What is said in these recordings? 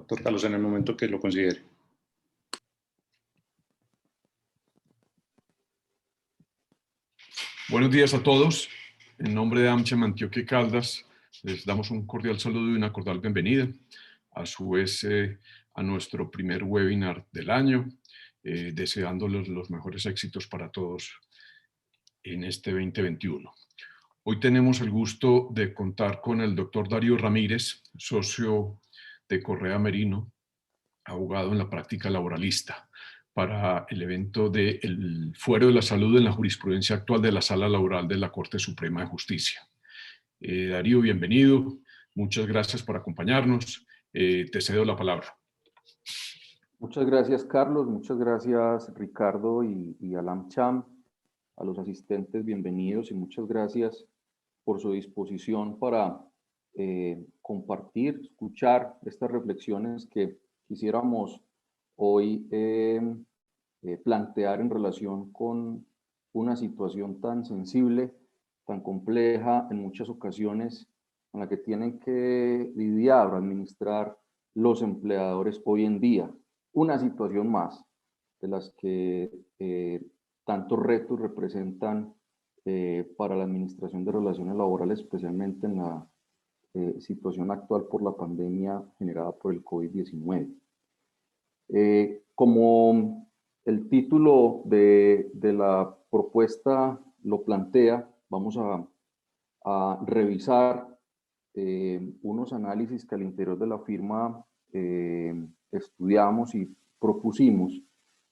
doctor Carlos, en el momento que lo considere. Buenos días a todos. En nombre de AmCham Antioquia y Caldas, les damos un cordial saludo y una cordial bienvenida. A su vez, a nuestro primer webinar del año, deseándoles los mejores éxitos para todos en este 2021. Hoy tenemos el gusto de contar con el doctor Darío Ramírez, socio de Correa Merino, abogado en la práctica laboralista, para el evento del Fuero de la Salud en la jurisprudencia actual de la Sala Laboral de la Corte Suprema de Justicia. Darío, bienvenido. Muchas gracias por acompañarnos. Te cedo la palabra. Muchas gracias, Carlos. Muchas gracias, Ricardo y al AmCham. A los asistentes, bienvenidos y muchas gracias por su disposición para compartir, escuchar estas reflexiones que quisiéramos hoy plantear en relación con una situación tan sensible, tan compleja en muchas ocasiones, con la que tienen que lidiar o administrar los empleadores hoy en día. Una situación más de las que tantos retos representan para la administración de relaciones laborales, especialmente en la situación actual por la pandemia generada por el COVID-19. Como el título de la propuesta lo plantea, vamos a revisar unos análisis que al interior de la firma estudiamos y propusimos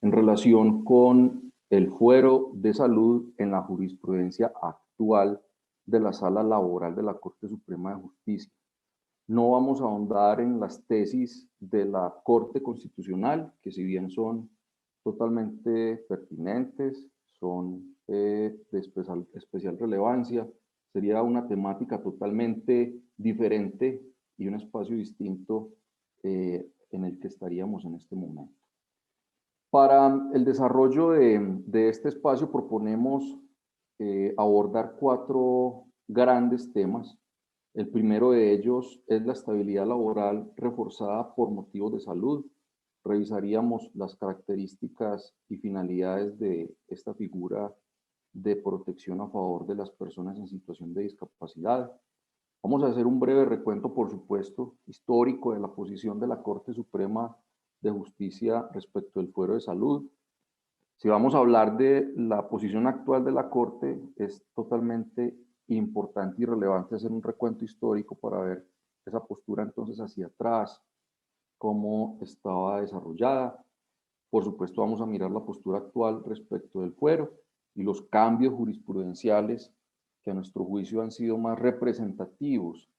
en relación con el fuero de salud en la jurisprudencia actual de la Sala Laboral de la Corte Suprema de Justicia. No vamos a ahondar en las tesis de la Corte Constitucional, que si bien son totalmente pertinentes, son de especial relevancia, sería una temática totalmente diferente y un espacio distinto en el que estaríamos en este momento. Para el desarrollo de este espacio proponemos abordar 4 grandes temas. El primero de ellos es la estabilidad laboral reforzada por motivos de salud. Revisaríamos las características y finalidades de esta figura de protección a favor de las personas en situación de discapacidad. Vamos a hacer un breve recuento, por supuesto, histórico de la posición de la Corte Suprema de Justicia respecto del fuero de salud. Si vamos a hablar de la posición actual de la Corte, es totalmente importante y relevante hacer un recuento histórico para ver esa postura entonces hacia atrás, cómo estaba desarrollada. Por supuesto, vamos a mirar la postura actual respecto del fuero y los cambios jurisprudenciales que a nuestro juicio han sido más representativos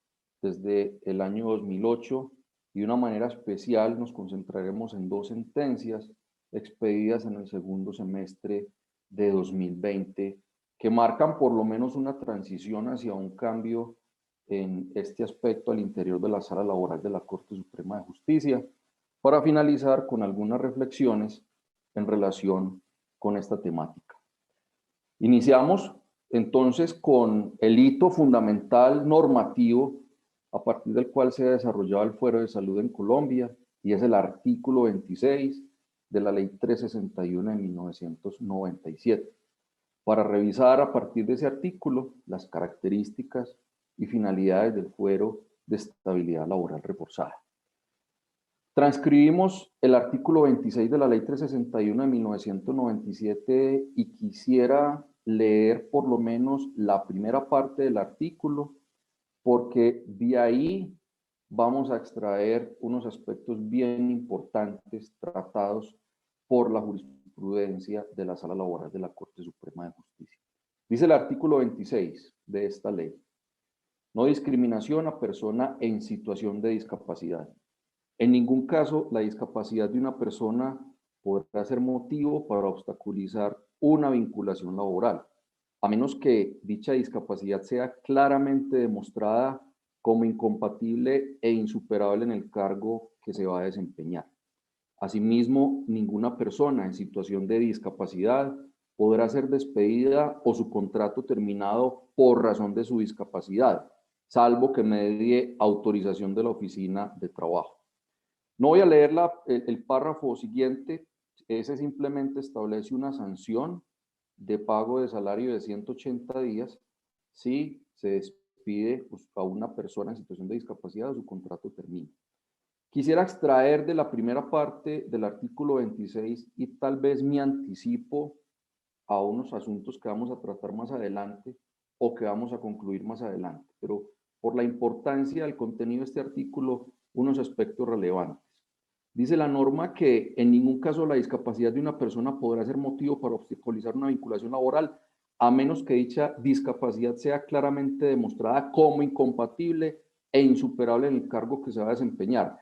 desde el año 2008 y de una manera especial nos concentraremos en 2 sentencias expedidas en el segundo semestre de 2020 que marcan por lo menos una transición hacia un cambio en este aspecto al interior de la Sala Laboral de la Corte Suprema de Justicia, para finalizar con algunas reflexiones en relación con esta temática. Iniciamos entonces con el hito fundamental normativo a partir del cual se ha desarrollado el fuero de salud en Colombia, y es el artículo 26 de la Ley 361 de 1997. Para revisar a partir de ese artículo las características y finalidades del fuero de estabilidad laboral reforzada. Transcribimos el artículo 26 de la Ley 361 de 1997 y quisiera leer por lo menos la primera parte del artículo, porque de ahí vamos a extraer unos aspectos bien importantes tratados por la jurisprudencia de la Sala Laboral de la Corte Suprema de Justicia. Dice el artículo 26 de esta ley: no discriminación a persona en situación de discapacidad. En ningún caso la discapacidad de una persona podrá ser motivo para obstaculizar una vinculación laboral, a menos que dicha discapacidad sea claramente demostrada como incompatible e insuperable en el cargo que se va a desempeñar. Asimismo, ninguna persona en situación de discapacidad podrá ser despedida o su contrato terminado por razón de su discapacidad, salvo que medie autorización de la oficina de trabajo. No voy a leer el párrafo siguiente, ese simplemente establece una sanción de pago de salario de 180 días si se despide a una persona en situación de discapacidad o su contrato termina. Quisiera extraer de la primera parte del artículo 26 y tal vez me anticipo a unos asuntos que vamos a tratar más adelante o que vamos a concluir más adelante, pero por la importancia del contenido de este artículo, unos aspectos relevantes. Dice la norma que en ningún caso la discapacidad de una persona podrá ser motivo para obstaculizar una vinculación laboral, a menos que dicha discapacidad sea claramente demostrada como incompatible e insuperable en el cargo que se va a desempeñar.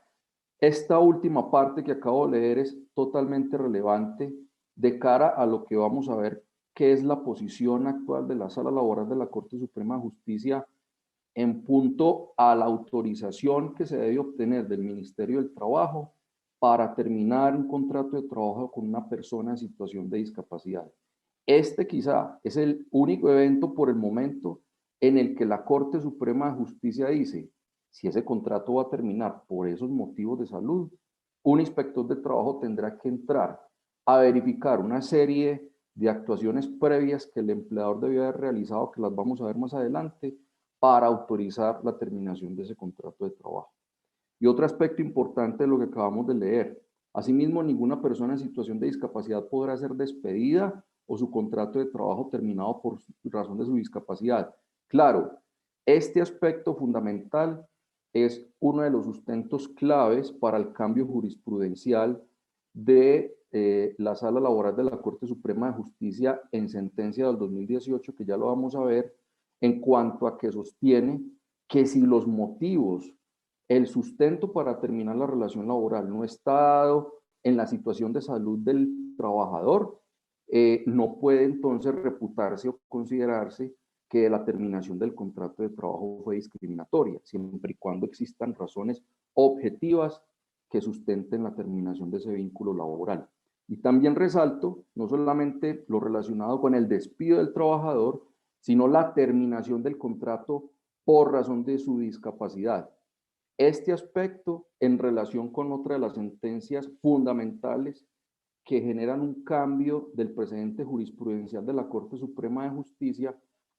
Esta última parte que acabo de leer es totalmente relevante de cara a lo que vamos a ver, que es la posición actual de la Sala Laboral de la Corte Suprema de Justicia en punto a la autorización que se debe obtener del Ministerio del Trabajo para terminar un contrato de trabajo con una persona en situación de discapacidad. Este quizá es el único evento por el momento en el que la Corte Suprema de Justicia dice, si ese contrato va a terminar por esos motivos de salud, un inspector de trabajo tendrá que entrar a verificar una serie de actuaciones previas que el empleador debió haber realizado, que las vamos a ver más adelante, para autorizar la terminación de ese contrato de trabajo. Y otro aspecto importante de lo que acabamos de leer, asimismo, ninguna persona en situación de discapacidad podrá ser despedida o su contrato de trabajo terminado por razón de su discapacidad. Claro, este aspecto fundamental es uno de los sustentos claves para el cambio jurisprudencial de la Sala Laboral de la Corte Suprema de Justicia en sentencia del 2018, que ya lo vamos a ver, en cuanto a que sostiene que si los motivos, el sustento para terminar la relación laboral no está dado en la situación de salud del trabajador, no puede entonces reputarse o considerarse que la terminación del contrato de trabajo fue discriminatoria, siempre y cuando existan razones objetivas que sustenten la terminación de ese vínculo laboral. Y también resalto no solamente lo relacionado con el despido del trabajador, sino la terminación del contrato por razón de su discapacidad. Este aspecto en relación con otra de las sentencias fundamentales que generan un cambio del precedente jurisprudencial de la Corte Suprema de Justicia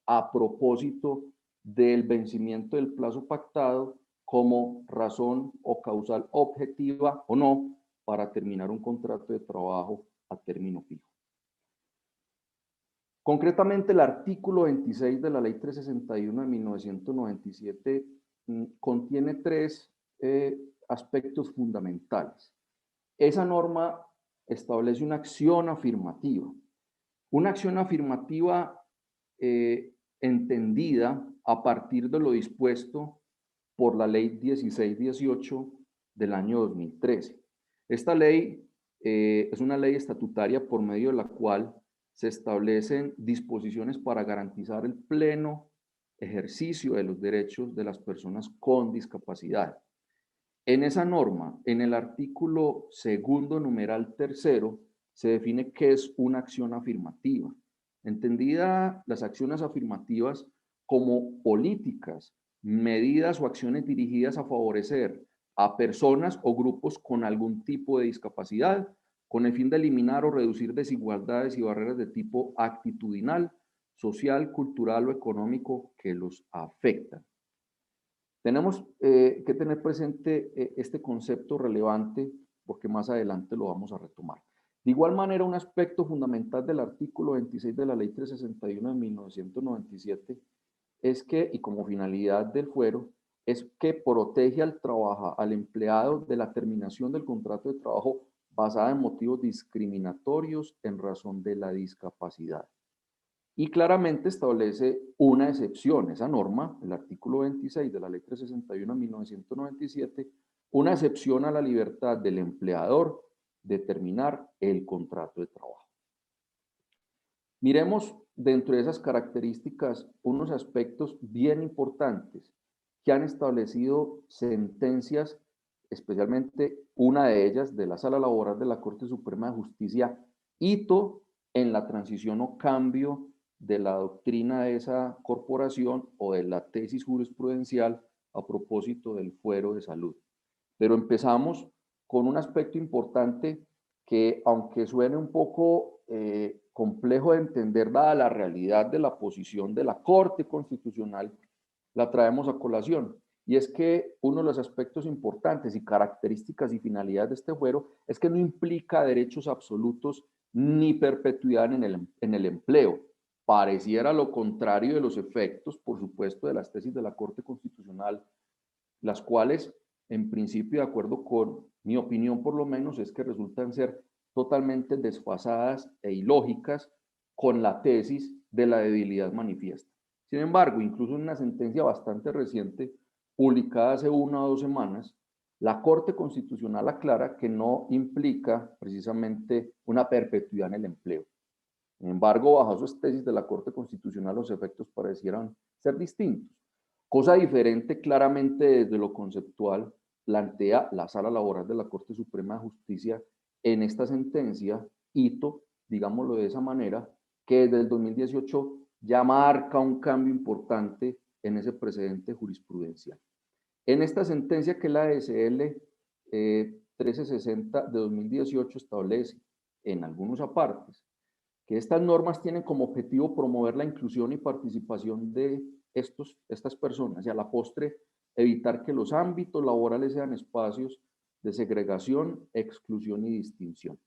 a propósito del vencimiento del plazo pactado como razón o causal objetiva o no para terminar un contrato de trabajo a término fijo. Concretamente, el artículo 26 de la Ley 361 de 1997 contiene tres aspectos fundamentales. Esa norma establece una acción afirmativa. Una acción afirmativa entendida a partir de lo dispuesto por la Ley 1618 del año 2013. Esta ley es una ley estatutaria por medio de la cual se establecen disposiciones para garantizar el pleno ejercicio de los derechos de las personas con discapacidad. En esa norma, en el artículo segundo, numeral tercero, se define qué es una acción afirmativa. Entendida las acciones afirmativas como políticas, medidas o acciones dirigidas a favorecer a personas o grupos con algún tipo de discapacidad, con el fin de eliminar o reducir desigualdades y barreras de tipo actitudinal, social, cultural o económico que los afectan. Tenemos que tener presente este concepto relevante porque más adelante lo vamos a retomar. De igual manera, un aspecto fundamental del artículo 26 de la Ley 361 de 1997 es que, y como finalidad del fuero, es que protege al empleado de la terminación del contrato de trabajo basada en motivos discriminatorios en razón de la discapacidad. Y claramente establece una excepción, esa norma, el artículo 26 de la Ley 361 de 1997, una excepción a la libertad del empleador de terminar el contrato de trabajo. Miremos dentro de esas características unos aspectos bien importantes que han establecido sentencias, especialmente una de ellas de la Sala Laboral de la Corte Suprema de Justicia, hito en la transición o cambio de la doctrina de esa corporación o de la tesis jurisprudencial a propósito del fuero de salud. Pero empezamos con un aspecto importante que, aunque suene un poco complejo de entender dada la realidad de la posición de la Corte Constitucional, la traemos a colación. Y es que uno de los aspectos importantes y características y finalidades de este fuero es que no implica derechos absolutos ni perpetuidad en el empleo. Pareciera lo contrario de los efectos, por supuesto, de las tesis de la Corte Constitucional, las cuales, en principio, de acuerdo con mi opinión por lo menos, es que resultan ser totalmente desfasadas e ilógicas con la tesis de la debilidad manifiesta. Sin embargo, incluso en una sentencia bastante reciente, publicada hace 1 o 2 semanas, la Corte Constitucional aclara que no implica precisamente una perpetuidad en el empleo. Sin embargo, bajo sus tesis de la Corte Constitucional, los efectos parecieran ser distintos. Cosa diferente claramente desde lo conceptual plantea la Sala Laboral de la Corte Suprema de Justicia en esta sentencia, hito, digámoslo de esa manera, que desde el 2018 ya marca un cambio importante en ese precedente jurisprudencial. En esta sentencia que la SL 1360 de 2018 establece en algunos apartes que estas normas tienen como objetivo promover la inclusión y participación de estas personas y a la postre evitar que los ámbitos laborales sean espacios de segregación, exclusión y distinción.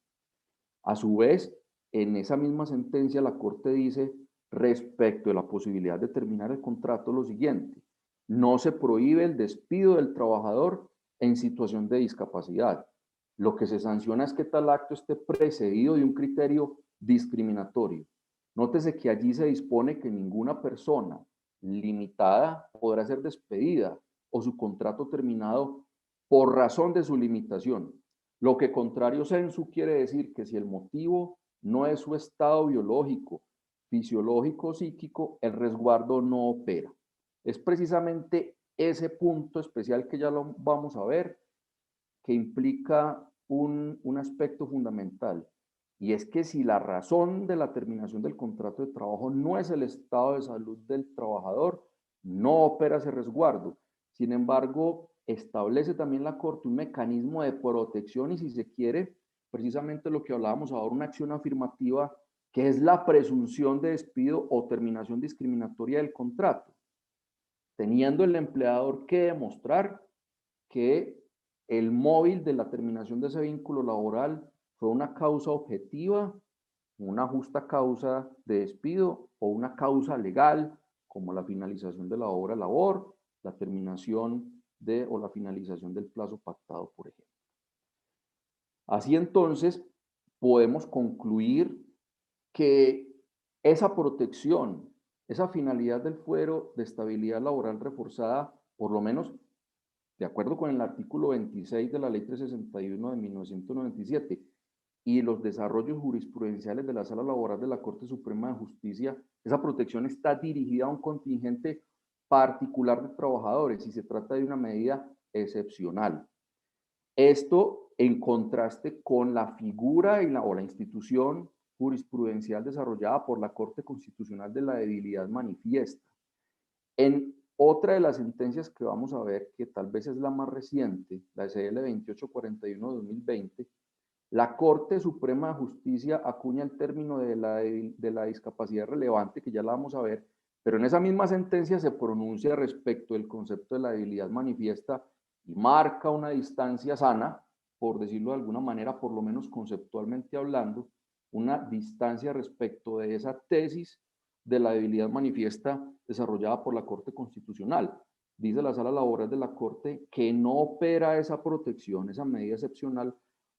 A su vez, en esa misma sentencia la Corte dice respecto de la posibilidad de terminar el contrato lo siguiente: no se prohíbe el despido del trabajador en situación de discapacidad. Lo que se sanciona es que tal acto esté precedido de un criterio discriminatorio. Nótese que allí se dispone que ninguna persona limitada podrá ser despedida o su contrato terminado por razón de su limitación. Lo que contrario sensu quiere decir que si el motivo no es su estado biológico, fisiológico o psíquico, el resguardo no opera. Es precisamente ese punto especial que ya lo vamos a ver, que implica un aspecto fundamental, y es que si la razón de la terminación del contrato de trabajo no es el estado de salud del trabajador, no opera ese resguardo. Sin embargo, establece también la Corte un mecanismo de protección y, si se quiere, precisamente lo que hablábamos ahora, una acción afirmativa, que es la presunción de despido o terminación discriminatoria del contrato, teniendo el empleador que demostrar que el móvil de la terminación de ese vínculo laboral fue una causa objetiva, una justa causa de despido o una causa legal, como la finalización de la obra labor, la terminación o la finalización del plazo pactado, por ejemplo. Así entonces, podemos concluir que esa protección, esa finalidad del fuero de estabilidad laboral reforzada, por lo menos de acuerdo con el artículo 26 de la Ley 361 de 1997 y los desarrollos jurisprudenciales de la Sala Laboral de la Corte Suprema de Justicia, esa protección está dirigida a un contingente particular de trabajadores y se trata de una medida excepcional. Esto en contraste con la figura o la institución jurisprudencial desarrollada por la Corte Constitucional de la debilidad manifiesta. En otra de las sentencias que vamos a ver, que tal vez es la más reciente, la SL 2841 de 2020, la Corte Suprema de Justicia acuña el término de la discapacidad relevante, que ya la vamos a ver, pero en esa misma sentencia se pronuncia respecto del concepto de la debilidad manifiesta y marca una distancia sana, por decirlo de alguna manera, por lo menos conceptualmente hablando, una distancia respecto de esa tesis de la debilidad manifiesta desarrollada por la Corte Constitucional. Dice la Sala Laboral de la Corte que no opera esa protección, esa medida excepcional,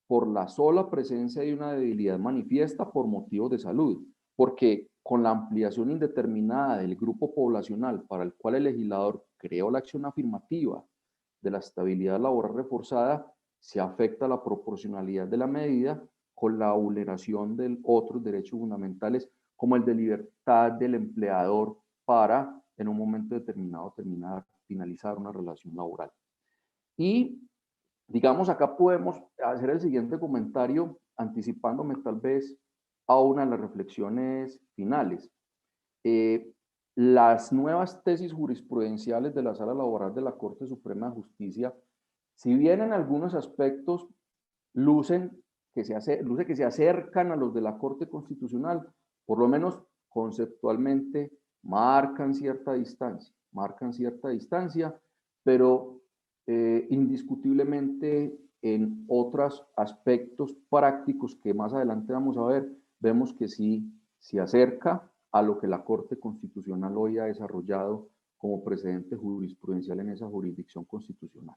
por la sola presencia de una debilidad manifiesta por motivos de salud, porque con la ampliación indeterminada del grupo poblacional para el cual el legislador creó la acción afirmativa de la estabilidad laboral reforzada, se afecta la proporcionalidad de la medida con la vulneración de otros derechos fundamentales, como el de libertad del empleador para, en un momento determinado, finalizar una relación laboral. Y, digamos, acá podemos hacer el siguiente comentario, anticipándome tal vez a una de las reflexiones finales. Las nuevas tesis jurisprudenciales de la Sala Laboral de la Corte Suprema de Justicia, si bien en algunos aspectos luce que se acercan a los de la Corte Constitucional, por lo menos conceptualmente marcan cierta distancia, pero indiscutiblemente en otros aspectos prácticos que más adelante vamos a ver, vemos que sí se acerca a lo que la Corte Constitucional hoy ha desarrollado como precedente jurisprudencial en esa jurisdicción constitucional.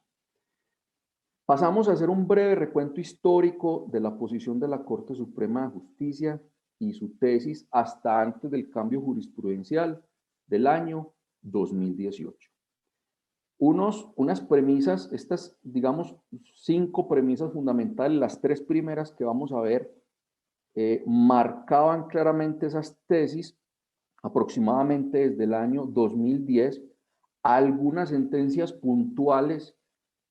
Pasamos a hacer un breve recuento histórico de la posición de la Corte Suprema de Justicia y su tesis hasta antes del cambio jurisprudencial del año 2018. Unas premisas, estas, digamos, 5 premisas fundamentales, las 3 primeras que vamos a ver, marcaban claramente esas tesis aproximadamente desde el año 2010. Algunas sentencias puntuales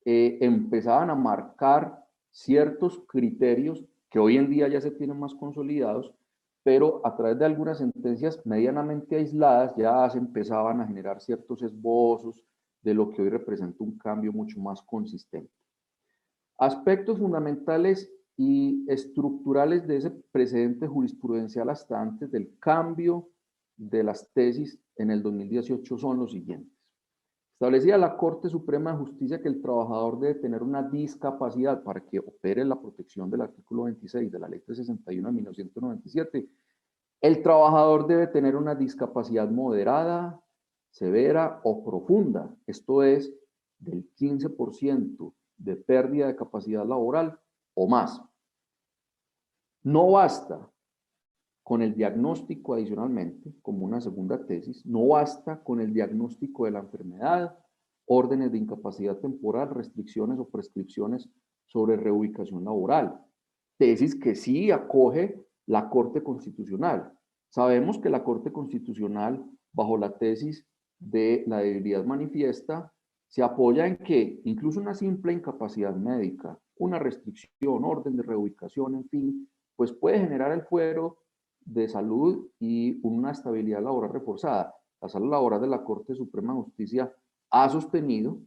empezaban a marcar ciertos criterios que hoy en día ya se tienen más consolidados, pero a través de algunas sentencias medianamente aisladas ya se empezaban a generar ciertos esbozos de lo que hoy representa un cambio mucho más consistente. Aspectos fundamentales y estructurales de ese precedente jurisprudencial hasta antes del cambio de las tesis en el 2018 son los siguientes. Establecía la Corte Suprema de Justicia que el trabajador debe tener una discapacidad para que opere la protección del artículo 26 de la Ley 361 de 1997. El trabajador debe tener una discapacidad moderada, severa o profunda, esto es, del 15% de pérdida de capacidad laboral o más. No basta con el diagnóstico adicionalmente, como una segunda tesis, no basta con el diagnóstico de la enfermedad, órdenes de incapacidad temporal, restricciones o prescripciones sobre reubicación laboral. Tesis que sí acoge la Corte Constitucional. Sabemos que la Corte Constitucional, bajo la tesis de la debilidad manifiesta, se apoya en que incluso una simple incapacidad médica, una restricción, orden de reubicación, en fin, pues puede generar el fuero de salud y una estabilidad laboral reforzada. La Sala Laboral de la Corte Suprema de Justicia ha sostenido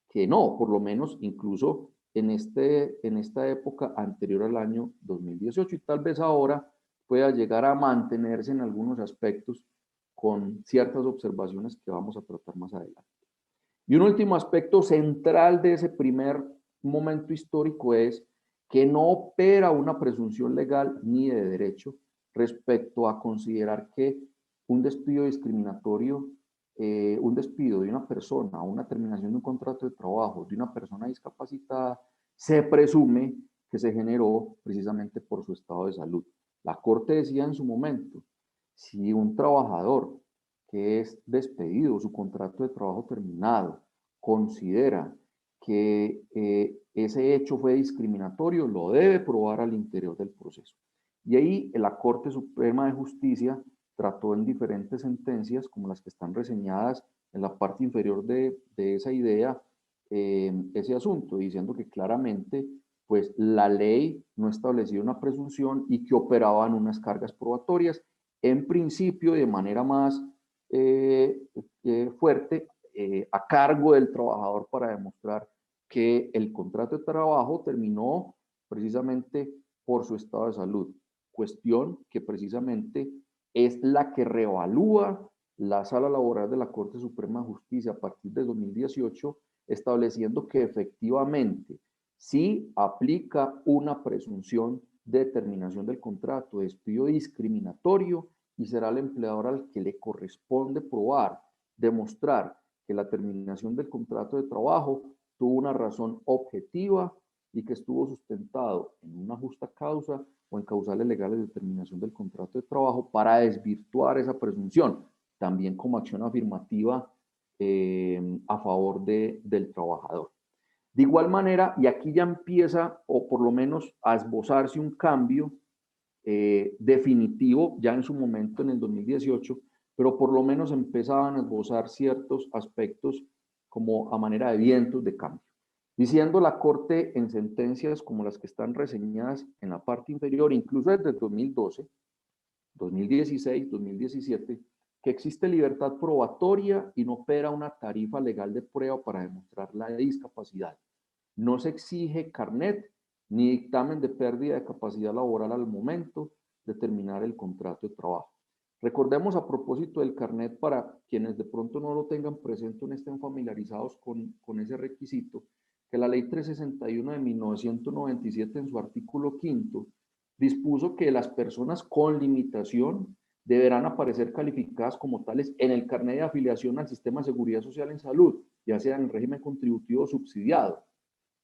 que no, por lo menos incluso en esta época anterior al año 2018, y tal vez ahora pueda llegar a mantenerse en algunos aspectos con ciertas observaciones que vamos a tratar más adelante. Y un último aspecto central de ese primer momento histórico es que no opera una presunción legal ni de derecho respecto a considerar que un despido discriminatorio, un despido de una persona o una terminación de un contrato de trabajo de una persona discapacitada, se presume que se generó precisamente por su estado de salud. La Corte decía en su momento, si un trabajador que es despedido, su contrato de trabajo terminado, considera que ese hecho fue discriminatorio, lo debe probar al interior del proceso. Y ahí la Corte Suprema de Justicia trató en diferentes sentencias, como las que están reseñadas en la parte inferior de esa idea, ese asunto, diciendo que claramente pues la ley no establecía una presunción y que operaban unas cargas probatorias, en principio de manera más fuerte, a cargo del trabajador para demostrar que el contrato de trabajo terminó precisamente por su estado de salud, cuestión que precisamente es la que reevalúa la Sala Laboral de la Corte Suprema de Justicia a partir de 2018, estableciendo que efectivamente sí aplica una presunción de terminación del contrato, de despido discriminatorio, y será el empleador al que le corresponde probar, demostrar que la terminación del contrato de trabajo tuvo una razón objetiva y que estuvo sustentado en una justa causa o en causales legales de terminación del contrato de trabajo para desvirtuar esa presunción, también como acción afirmativa a favor del trabajador. De igual manera, y aquí ya empieza, o por lo menos a esbozarse un cambio definitivo, ya en su momento en el 2018, pero por lo menos empezaban a esbozar ciertos aspectos como a manera de vientos de cambio. Diciendo la Corte en sentencias como las que están reseñadas en la parte inferior, incluso desde 2012, 2016, 2017, que existe libertad probatoria y no opera una tarifa legal de prueba para demostrar la discapacidad. No se exige carnet ni dictamen de pérdida de capacidad laboral al momento de terminar el contrato de trabajo. Recordemos a propósito del carnet, para quienes de pronto no lo tengan presente o no estén familiarizados con ese requisito, que la Ley 361 de 1997 en su artículo 5 dispuso que las personas con limitación deberán aparecer calificadas como tales en el carnet de afiliación al Sistema de Seguridad Social en Salud, ya sea en el régimen contributivo subsidiado.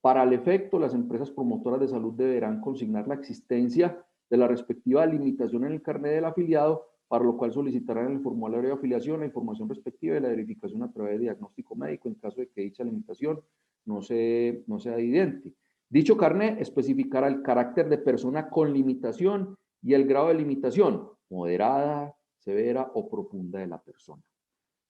Para el efecto, las empresas promotoras de salud deberán consignar la existencia de la respectiva limitación en el carnet del afiliado, para lo cual solicitarán en el formulario de afiliación la información respectiva y la verificación a través de diagnóstico médico en caso de que dicha limitación no sea evidente. Dicho carnet especificará el carácter de persona con limitación y el grado de limitación, moderada, severa o profunda de la persona.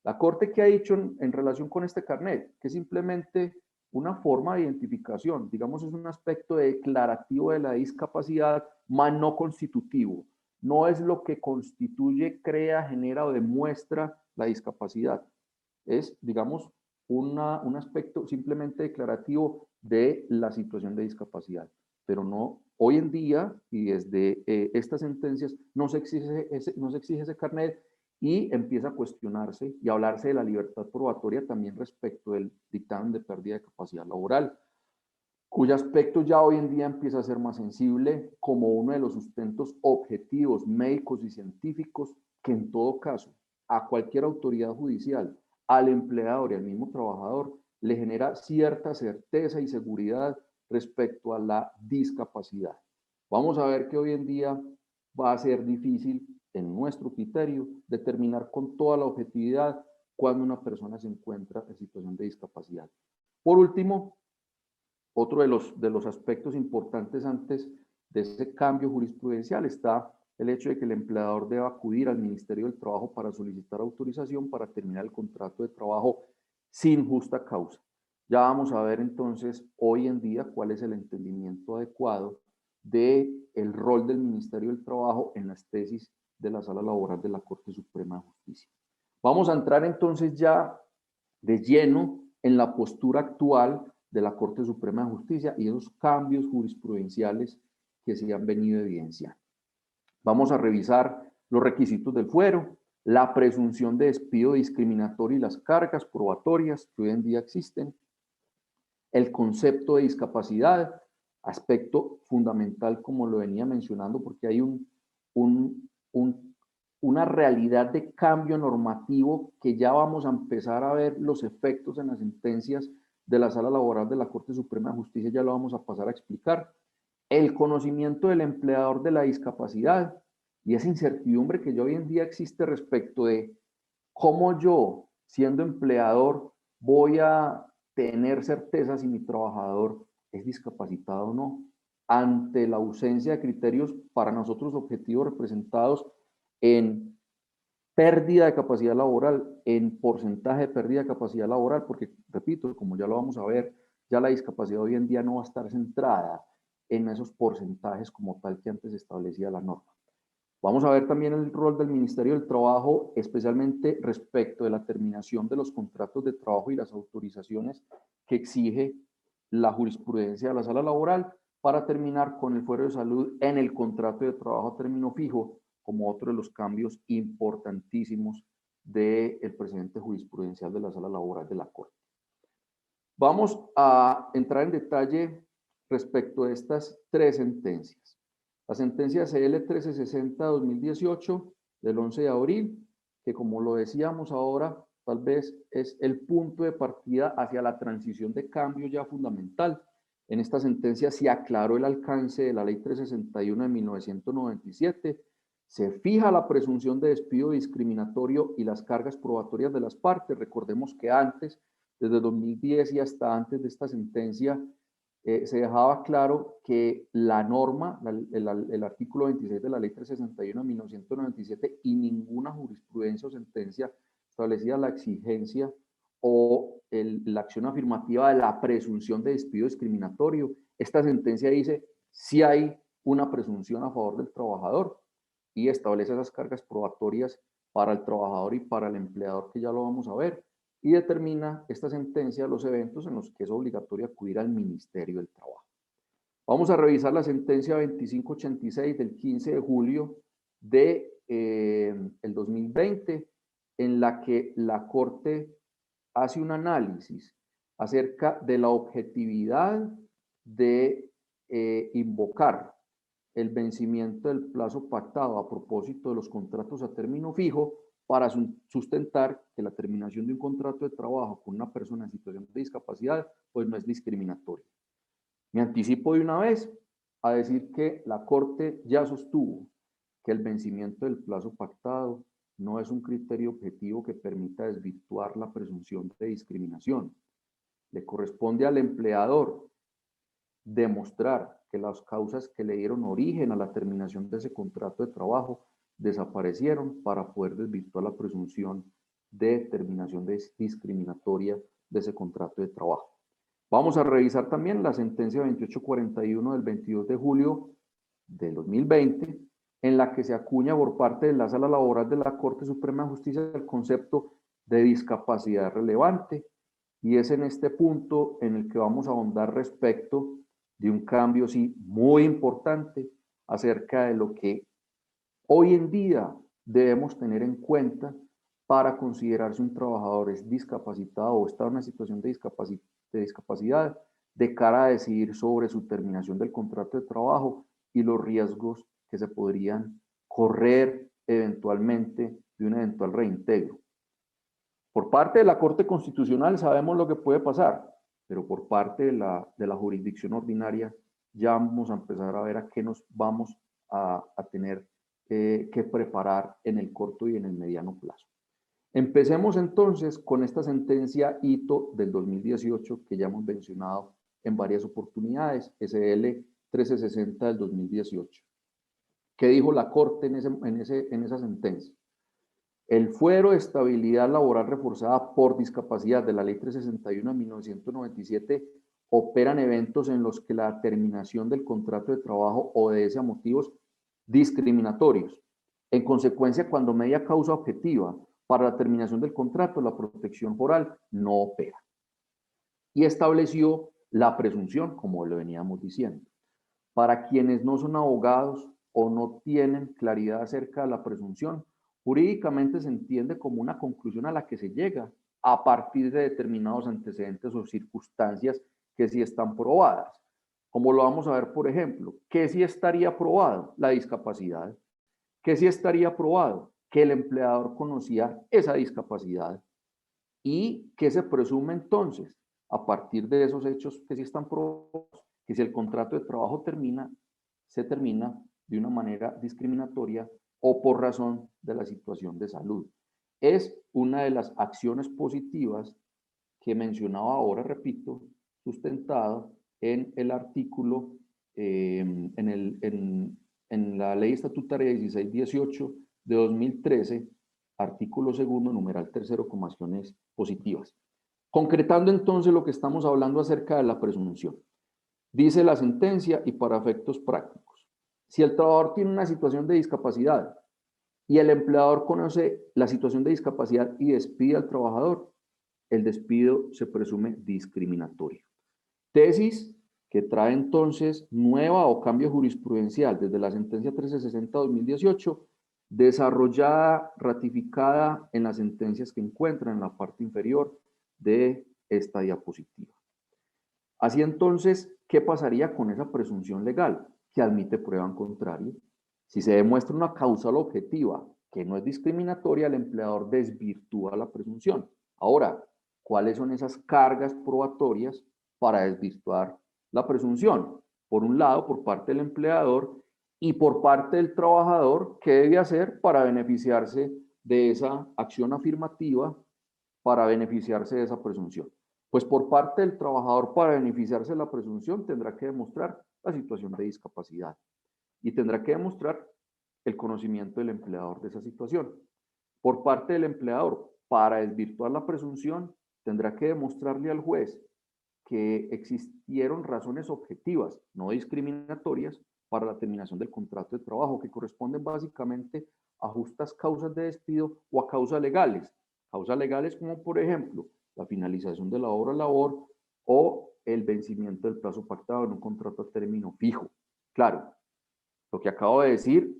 La Corte, ¿qué ha dicho en relación con este carnet? Que simplemente una forma de identificación, digamos, es un aspecto declarativo de la discapacidad, más no constitutivo. No es lo que constituye, crea, genera o demuestra la discapacidad. Es, digamos, un aspecto simplemente declarativo de la situación de discapacidad. Pero no, hoy en día, y desde estas sentencias, no se exige ese carnet, y empieza a cuestionarse y a hablarse de la libertad probatoria también respecto del dictamen de pérdida de capacidad laboral, cuyo aspecto ya hoy en día empieza a ser más sensible como uno de los sustentos objetivos médicos y científicos que en todo caso a cualquier autoridad judicial, al empleador y al mismo trabajador le genera cierta certeza y seguridad respecto a la discapacidad. Vamos a ver que hoy en día va a ser difícil, en nuestro criterio, determinar con toda la objetividad cuando una persona se encuentra en situación de discapacidad. Por último, otro de los aspectos importantes antes de ese cambio jurisprudencial está el hecho de que el empleador deba acudir al Ministerio del Trabajo para solicitar autorización para terminar el contrato de trabajo sin justa causa. Ya vamos a ver entonces hoy en día cuál es el entendimiento adecuado del rol del Ministerio del Trabajo en las tesis de la Sala Laboral de la Corte Suprema de Justicia. Vamos a entrar entonces ya de lleno en la postura actual de la Corte Suprema de Justicia y esos cambios jurisprudenciales que se han venido evidenciando. Vamos a revisar los requisitos del fuero, la presunción de despido discriminatorio y las cargas probatorias que hoy en día existen, el concepto de discapacidad, aspecto fundamental como lo venía mencionando, porque hay una realidad de cambio normativo que ya vamos a empezar a ver los efectos en las sentencias de la Sala Laboral de la Corte Suprema de Justicia, ya lo vamos a pasar a explicar. El conocimiento del empleador de la discapacidad y esa incertidumbre que ya hoy en día existe respecto de cómo yo, siendo empleador, voy a tener certeza si mi trabajador es discapacitado o no, ante la ausencia de criterios para nosotros objetivos representados en pérdida de capacidad laboral, en porcentaje de pérdida de capacidad laboral, porque, repito, como ya lo vamos a ver, ya la discapacidad hoy en día no va a estar centrada en esos porcentajes como tal que antes establecía la norma. Vamos a ver también el rol del Ministerio del Trabajo, especialmente respecto de la terminación de los contratos de trabajo y las autorizaciones que exige la jurisprudencia de la Sala Laboral, para terminar con el fuero de salud en el contrato de trabajo a término fijo, como otro de los cambios importantísimos del precedente jurisprudencial de la Sala Laboral de la Corte. Vamos a entrar en detalle respecto a estas tres sentencias. La sentencia CL 1360-2018 del 11 de abril, que como lo decíamos ahora, tal vez es el punto de partida hacia la transición de cambio ya fundamental. En esta sentencia se aclaró el alcance de la Ley 361 de 1997, se fija la presunción de despido discriminatorio y las cargas probatorias de las partes. Recordemos que antes, desde 2010 y hasta antes de esta sentencia, se dejaba claro que la norma, el artículo 26 de la Ley 361 de 1997 y ninguna jurisprudencia o sentencia establecía la exigencia o la acción afirmativa de la presunción de despido discriminatorio. Esta sentencia dice si hay una presunción a favor del trabajador y establece esas cargas probatorias para el trabajador y para el empleador, que ya lo vamos a ver, y determina esta sentencia los eventos en los que es obligatorio acudir al Ministerio del Trabajo. Vamos a revisar la sentencia 2586 del 15 de julio de el 2020, en la que la Corte hace un análisis acerca de la objetividad de invocar el vencimiento del plazo pactado a propósito de los contratos a término fijo para sustentar que la terminación de un contrato de trabajo con una persona en situación de discapacidad pues no es discriminatoria. Me anticipo de una vez a decir que la Corte ya sostuvo que el vencimiento del plazo pactado no es un criterio objetivo que permita desvirtuar la presunción de discriminación. Le corresponde al empleador demostrar que las causas que le dieron origen a la terminación de ese contrato de trabajo desaparecieron para poder desvirtuar la presunción de terminación discriminatoria de ese contrato de trabajo. Vamos a revisar también la sentencia 2841 del 22 de julio del 2020, en la que se acuña por parte de la Sala Laboral de la Corte Suprema de Justicia el concepto de discapacidad relevante, y es en este punto en el que vamos a ahondar respecto de un cambio, sí, muy importante acerca de lo que hoy en día debemos tener en cuenta para considerar si un trabajador es discapacitado o está en una situación de discapacidad de cara a decidir sobre su terminación del contrato de trabajo y los riesgos que se podrían correr eventualmente de un eventual reintegro. Por parte de la Corte Constitucional sabemos lo que puede pasar, pero por parte de la jurisdicción ordinaria ya vamos a empezar a ver a qué nos vamos a tener que preparar en el corto y en el mediano plazo. Empecemos entonces con esta sentencia hito del 2018 que ya hemos mencionado en varias oportunidades, SL 1360 del 2018. ¿Qué dijo la Corte en esa sentencia? El fuero de estabilidad laboral reforzada por discapacidad de la Ley 361 de 1997 operan eventos en los que la terminación del contrato de trabajo obedece a motivos discriminatorios. En consecuencia, cuando media causa objetiva para la terminación del contrato, la protección foral no opera. Y estableció la presunción, como lo veníamos diciendo. Para quienes no son abogados o no tienen claridad acerca de la presunción, jurídicamente se entiende como una conclusión a la que se llega a partir de determinados antecedentes o circunstancias que sí están probadas. Como lo vamos a ver, por ejemplo, ¿qué sí estaría probado? La discapacidad. ¿Qué sí estaría probado? Que el empleador conocía esa discapacidad. ¿Y qué se presume entonces? A partir de esos hechos que sí están probados, que si el contrato de trabajo se termina de una manera discriminatoria o por razón de la situación de salud. Es una de las acciones positivas que mencionaba ahora, repito, sustentada en el artículo, en la Ley Estatutaria 1618 de 2013, artículo segundo, numeral tercero, como acciones positivas. Concretando entonces lo que estamos hablando acerca de la presunción. Dice la sentencia, y para efectos prácticos, si el trabajador tiene una situación de discapacidad y el empleador conoce la situación de discapacidad y despide al trabajador, el despido se presume discriminatorio. Tesis que trae entonces nueva o cambio jurisprudencial desde la sentencia 1360-2018, desarrollada, ratificada en las sentencias que encuentran en la parte inferior de esta diapositiva. Así entonces, ¿qué pasaría con esa presunción legal que admite prueba en contrario? Si se demuestra una causal objetiva que no es discriminatoria, el empleador desvirtúa la presunción. Ahora, ¿cuáles son esas cargas probatorias para desvirtuar la presunción? Por un lado, por parte del empleador, y por parte del trabajador, ¿qué debe hacer para beneficiarse de esa acción afirmativa, para beneficiarse de esa presunción? Pues por parte del trabajador, para beneficiarse de la presunción, tendrá que demostrar la situación de discapacidad y tendrá que demostrar el conocimiento del empleador de esa situación. Por parte del empleador, para desvirtuar la presunción, tendrá que demostrarle al juez que existieron razones objetivas, no discriminatorias, para la terminación del contrato de trabajo, que corresponden básicamente a justas causas de despido o a causas legales. Causas legales como, por ejemplo, la finalización de la obra labor o el vencimiento del plazo pactado en un contrato a término fijo. Claro, lo que acabo de decir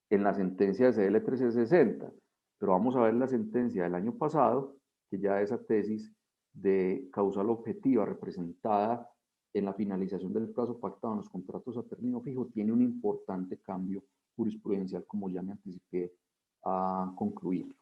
en la sentencia de CL 1360, pero vamos a ver la sentencia del año pasado, que ya esa tesis de causal objetiva representada en la finalización del plazo pactado en los contratos a término fijo tiene un importante cambio jurisprudencial, como ya me anticipé a concluirlo.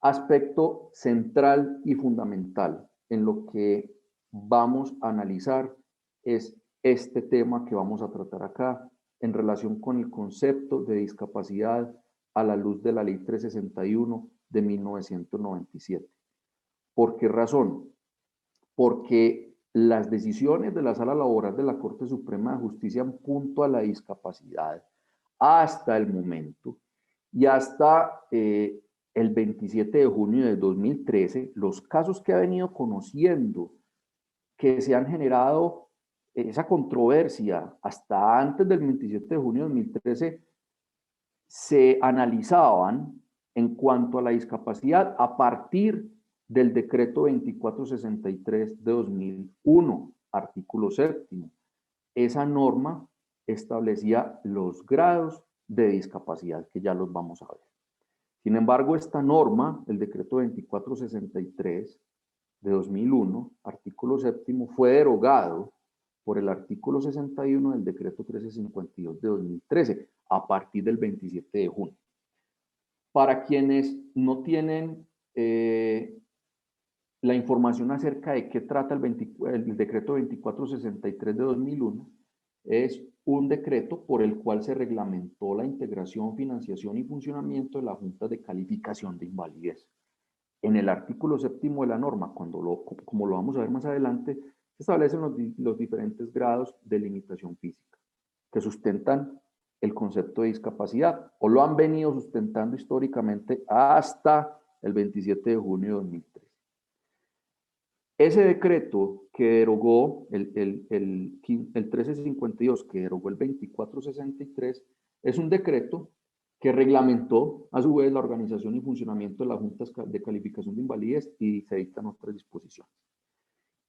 Aspecto central y fundamental en lo que vamos a analizar es este tema que vamos a tratar acá en relación con el concepto de discapacidad a la luz de la Ley 361 de 1997. ¿Por qué razón? Porque las decisiones de la Sala Laboral de la Corte Suprema de Justicia en punto a la discapacidad hasta el momento y hasta el 27 de junio de 2013, los casos que ha venido conociendo que se han generado esa controversia hasta antes del 27 de junio de 2013 se analizaban en cuanto a la discapacidad a partir del decreto 2463 de 2001, artículo 7. Esa norma establecía los grados de discapacidad, que ya los vamos a ver. Sin embargo, esta norma, el decreto 2463 de 2001, artículo 7, fue derogado por el artículo 61 del decreto 1352 de 2013, a partir del 27 de junio. Para quienes no tienen la información acerca de qué trata el decreto 2463 de 2001, es un decreto por el cual se reglamentó la integración, financiación y funcionamiento de la Junta de Calificación de Invalidez. En el artículo 7 de la norma, como lo vamos a ver más adelante, se establecen los diferentes grados de limitación física que sustentan el concepto de discapacidad o lo han venido sustentando históricamente hasta el 27 de junio de 2013. Ese decreto que derogó el 1352, que derogó el 2463, es un decreto que reglamentó a su vez la organización y funcionamiento de las juntas de calificación de invalidez y se dictan otras disposiciones.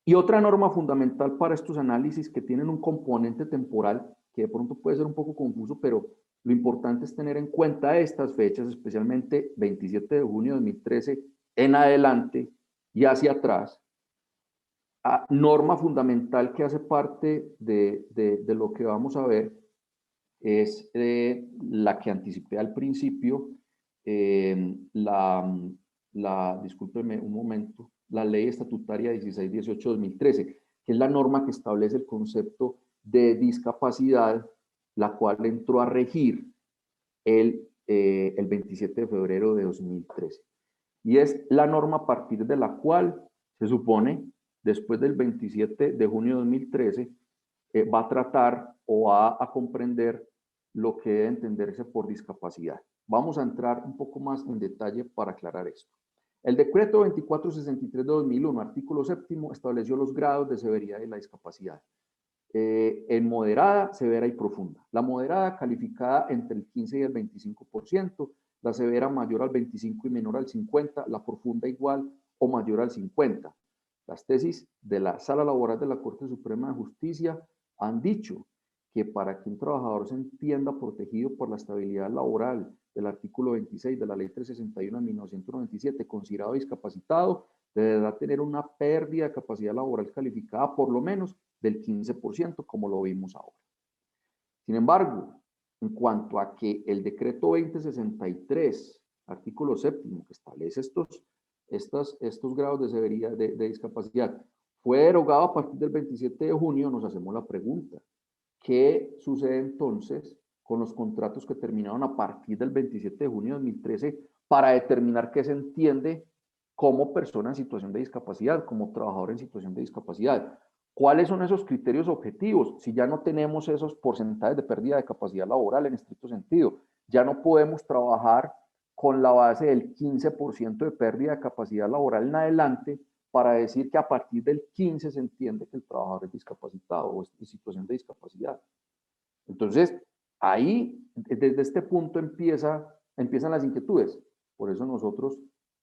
Y otra norma fundamental para estos análisis que tienen un componente temporal que de pronto puede ser un poco confuso, pero lo importante es tener en cuenta estas fechas, especialmente 27 de junio de 2013 en adelante y hacia atrás. Norma fundamental que hace parte de lo que vamos a ver es la que anticipé al principio, discúlpeme un momento, la Ley Estatutaria 1618-2013, que es la norma que establece el concepto de discapacidad, la cual entró a regir el 27 de febrero de 2013. Y es la norma a partir de la cual se supone, después del 27 de junio de 2013, va a tratar o va a comprender lo que debe entenderse por discapacidad. Vamos a entrar un poco más en detalle para aclarar esto. El decreto 2463 de 2001, artículo 7, estableció los grados de severidad de la discapacidad. En moderada, severa y profunda. La moderada calificada entre el 15 y el 25%, la severa mayor al 25 y menor al 50%, la profunda igual o mayor al 50%. Las tesis de la Sala Laboral de la Corte Suprema de Justicia han dicho que para que un trabajador se entienda protegido por la estabilidad laboral del artículo 26 de la Ley 361 de 1997, considerado discapacitado, deberá tener una pérdida de capacidad laboral calificada por lo menos del 15%, como lo vimos ahora. Sin embargo, en cuanto a que el decreto 2063, artículo 7, que establece estos grados de severidad de discapacidad, fue derogado a partir del 27 de junio, nos hacemos la pregunta, ¿qué sucede entonces con los contratos que terminaron a partir del 27 de junio de 2013 para determinar qué se entiende como persona en situación de discapacidad, como trabajador en situación de discapacidad? ¿Cuáles son esos criterios objetivos? Si ya no tenemos esos porcentajes de pérdida de capacidad laboral en estricto sentido, ya no podemos trabajar con la base del 15% de pérdida de capacidad laboral en adelante para decir que a partir del 15 se entiende que el trabajador es discapacitado o es en situación de discapacidad. Entonces, ahí, desde este punto empiezan las inquietudes. Por eso nosotros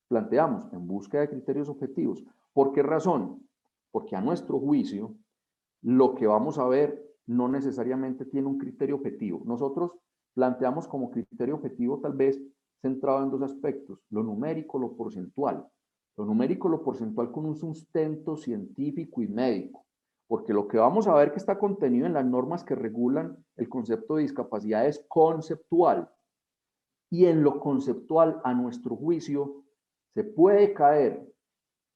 planteamos en búsqueda de criterios objetivos. ¿Por qué razón? porque a nuestro juicio lo que vamos a ver no necesariamente tiene un criterio objetivo. Nosotros planteamos como criterio objetivo tal vez centrado en dos aspectos, lo numérico, lo porcentual. Lo numérico, lo porcentual con un sustento científico y médico, porque lo que vamos a ver que está contenido en las normas que regulan el concepto de discapacidad es conceptual. Y en lo conceptual, a nuestro juicio, se puede caer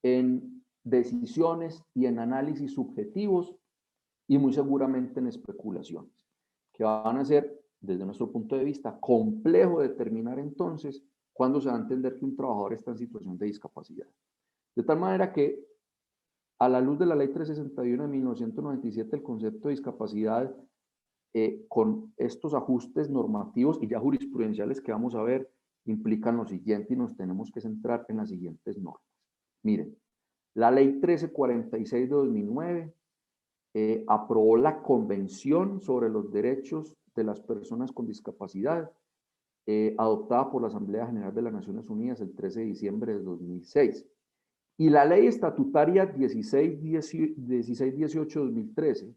en decisiones y en análisis subjetivos y muy seguramente en especulaciones, que van a ser, desde nuestro punto de vista, complejo determinar entonces cuándo se va a entender que un trabajador está en situación de discapacidad. De tal manera que, a la luz de la Ley 361 de 1997, el concepto de discapacidad, con estos ajustes normativos y ya jurisprudenciales que vamos a ver, implican lo siguiente y nos tenemos que centrar en las siguientes normas. Miren, la Ley 1346 de 2009 aprobó la Convención sobre los Derechos de las Personas con Discapacidad, adoptada por la Asamblea General de las Naciones Unidas el 13 de diciembre de 2006. Y la Ley Estatutaria 1618 de 2013,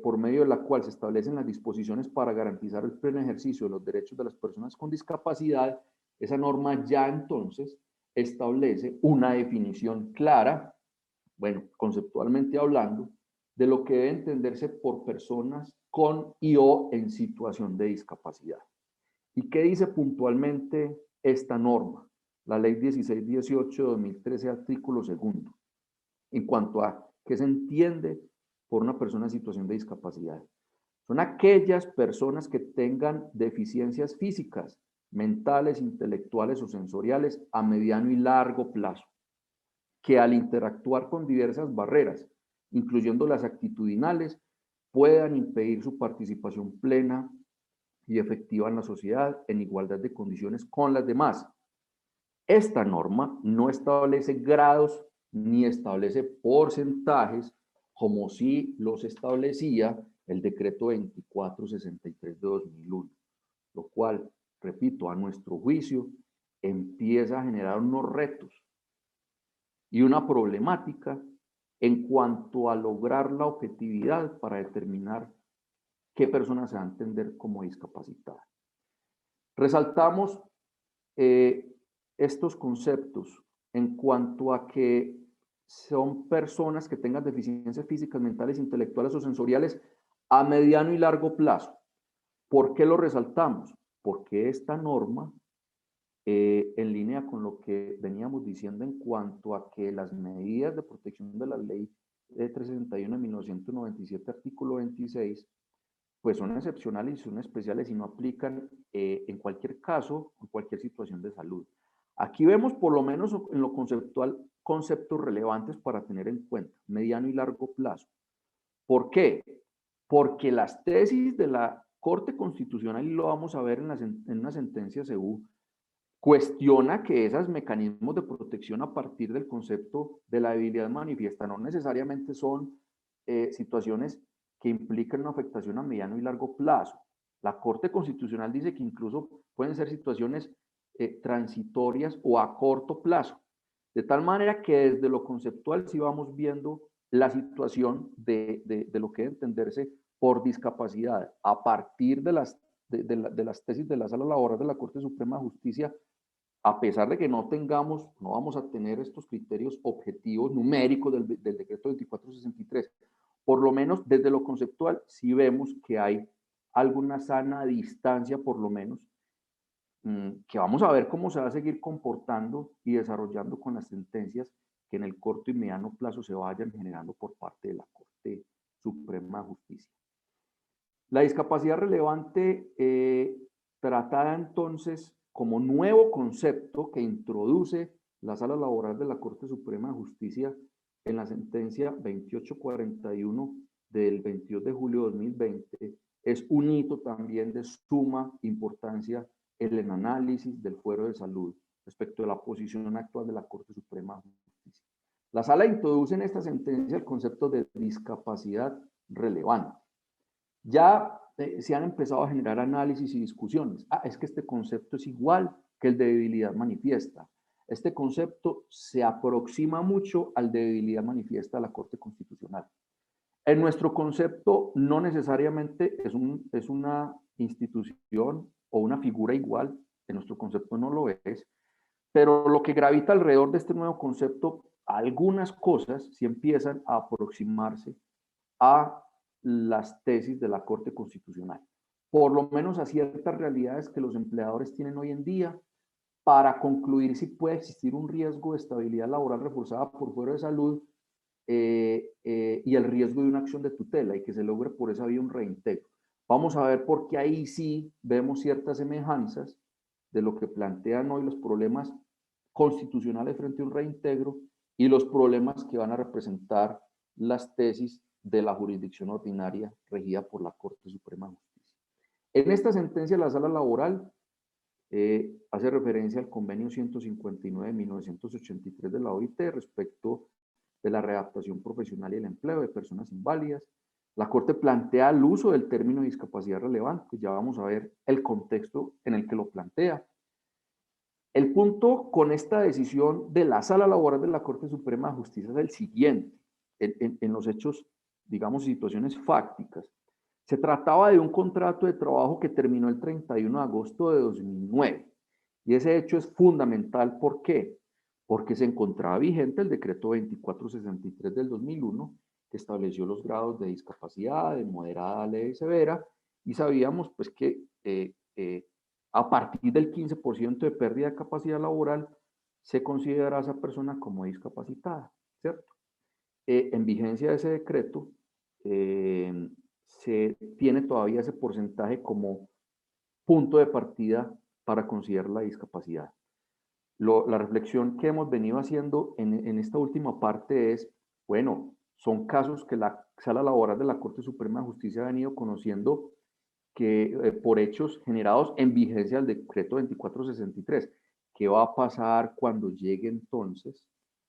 por medio de la cual se establecen las disposiciones para garantizar el pleno ejercicio de los derechos de las personas con discapacidad, esa norma ya entonces establece una definición clara, bueno, conceptualmente hablando, de lo que debe entenderse por personas con y o en situación de discapacidad. ¿Y qué dice puntualmente esta norma? La Ley 1618 de 2013, artículo 2, en cuanto a qué se entiende por una persona en situación de discapacidad. Son aquellas personas que tengan deficiencias físicas, mentales, intelectuales o sensoriales a mediano y largo plazo, que al interactuar con diversas barreras, incluyendo las actitudinales, puedan impedir su participación plena y efectiva en la sociedad en igualdad de condiciones con las demás. Esta norma no establece grados ni establece porcentajes como sí los establecía el decreto 2463 de 2001, lo cual, repito, a nuestro juicio, empieza a generar unos retos y una problemática en cuanto a lograr la objetividad para determinar qué persona se va a entender como discapacitada. Resaltamos estos conceptos en cuanto a que son personas que tengan deficiencias físicas, mentales, intelectuales o sensoriales a mediano y largo plazo. ¿Por qué lo resaltamos? Porque esta norma, en línea con lo que veníamos diciendo en cuanto a que las medidas de protección de la ley 361 de 1997, artículo 26, pues son excepcionales y son especiales y no aplican en cualquier caso, en cualquier situación de salud. Aquí vemos por lo menos en lo conceptual conceptos relevantes para tener en cuenta, mediano y largo plazo. ¿Por qué? Porque las tesis de la Corte Constitucional, y lo vamos a ver en una sentencia CEU, cuestiona que esos mecanismos de protección a partir del concepto de la debilidad manifiesta no necesariamente son situaciones que implican una afectación a mediano y largo plazo. La Corte Constitucional dice que incluso pueden ser situaciones transitorias o a corto plazo. De tal manera que desde lo conceptual sí vamos viendo la situación de lo que debe entenderse por discapacidad a partir de las tesis de la Sala Laboral de la Corte Suprema de Justicia, a pesar de que no vamos a tener estos criterios objetivos numéricos del decreto 2463, por lo menos desde lo conceptual sí vemos que hay alguna sana distancia, por lo menos, que vamos a ver cómo se va a seguir comportando y desarrollando con las sentencias que en el corto y mediano plazo se vayan generando por parte de la Corte Suprema de Justicia. La discapacidad relevante, tratada entonces como nuevo concepto que introduce la Sala Laboral de la Corte Suprema de Justicia en la sentencia 2841 del 22 de julio de 2020, es un hito también de suma importancia en el análisis del fuero de salud respecto a la posición actual de la Corte Suprema de Justicia. La Sala introduce en esta sentencia el concepto de discapacidad relevante. Ya se han empezado a generar análisis y discusiones. Es que este concepto es igual que el de debilidad manifiesta. Este concepto se aproxima mucho al de debilidad manifiesta de la Corte Constitucional. En nuestro concepto no necesariamente es una institución o una figura igual, en nuestro concepto no lo es, pero lo que gravita alrededor de este nuevo concepto, algunas cosas sí empiezan a aproximarse a las tesis de la Corte Constitucional, por lo menos a ciertas realidades que los empleadores tienen hoy en día para concluir si puede existir un riesgo de estabilidad laboral reforzada por fuero de salud y el riesgo de una acción de tutela y que se logre por esa vía un reintegro. Vamos a ver por qué ahí sí vemos ciertas semejanzas de lo que plantean hoy los problemas constitucionales frente a un reintegro y los problemas que van a representar las tesis de la jurisdicción ordinaria regida por la Corte Suprema de Justicia. En esta sentencia, la Sala Laboral hace referencia al convenio 159 de 1983 de la OIT respecto de la readaptación profesional y el empleo de personas inválidas. La Corte plantea el uso del término discapacidad relevante, ya vamos a ver el contexto en el que lo plantea. El punto con esta decisión de la Sala Laboral de la Corte Suprema de Justicia es el siguiente, en los hechos, digamos, situaciones fácticas. Se trataba de un contrato de trabajo que terminó el 31 de agosto de 2009 y ese hecho es fundamental. ¿Por qué? Porque se encontraba vigente el decreto 2463 del 2001 que estableció los grados de discapacidad, de moderada, leve y severa, y sabíamos pues que a partir del 15% de pérdida de capacidad laboral se considera a esa persona como discapacitada, ¿cierto? En vigencia de ese decreto, se tiene todavía ese porcentaje como punto de partida para considerar la discapacidad. La reflexión que hemos venido haciendo en esta última parte es, bueno, son casos que la Sala Laboral de la Corte Suprema de Justicia ha venido conociendo que por hechos generados en vigencia del decreto 2463. ¿Qué va a pasar cuando llegue entonces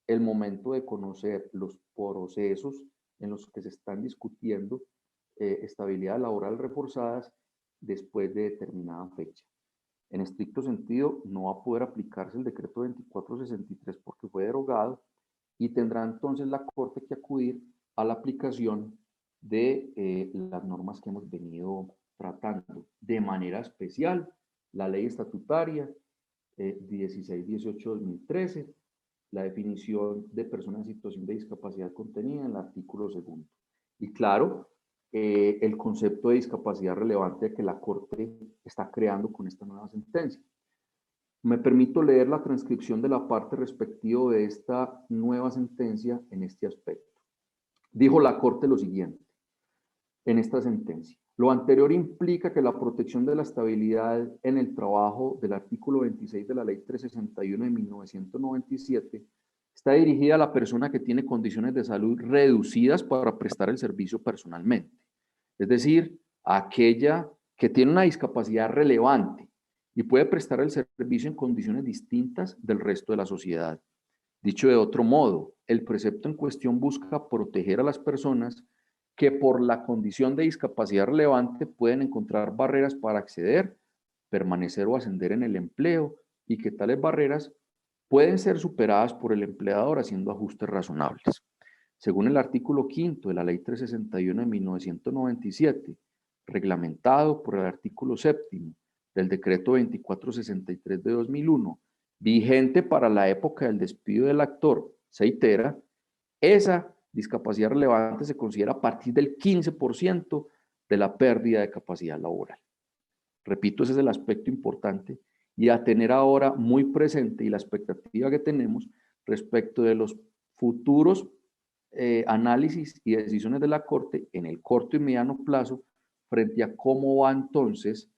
el momento de conocer los procesos en los que se están discutiendo estabilidad laboral reforzadas después de determinada fecha? En estricto sentido, no va a poder aplicarse el decreto 2463 porque fue derogado y tendrá entonces la Corte que acudir a la aplicación de las normas que hemos venido tratando. De manera especial, la ley estatutaria 1618-2013, la definición de persona en situación de discapacidad contenida en el artículo 2. Y claro, el concepto de discapacidad relevante que la Corte está creando con esta nueva sentencia. Me permito leer la transcripción de la parte respectiva de esta nueva sentencia en este aspecto. Dijo la Corte lo siguiente en esta sentencia. Lo anterior implica que la protección de la estabilidad en el trabajo del artículo 26 de la Ley 361 de 1997 está dirigida a la persona que tiene condiciones de salud reducidas para prestar el servicio personalmente. Es decir, a aquella que tiene una discapacidad relevante y puede prestar el servicio en condiciones distintas del resto de la sociedad. Dicho de otro modo, el precepto en cuestión busca proteger a las personas que por la condición de discapacidad relevante pueden encontrar barreras para acceder, permanecer o ascender en el empleo y que tales barreras pueden ser superadas por el empleador haciendo ajustes razonables. Según el artículo 5 de la Ley 361 de 1997, reglamentado por el artículo 7 del Decreto 2463 de 2001, vigente para la época del despido del actor, se itera, esa discapacidad relevante se considera a partir del 15% de la pérdida de capacidad laboral. Repito, ese es el aspecto importante y a tener ahora muy presente y la expectativa que tenemos respecto de los futuros análisis y decisiones de la Corte en el corto y mediano plazo frente a cómo va entonces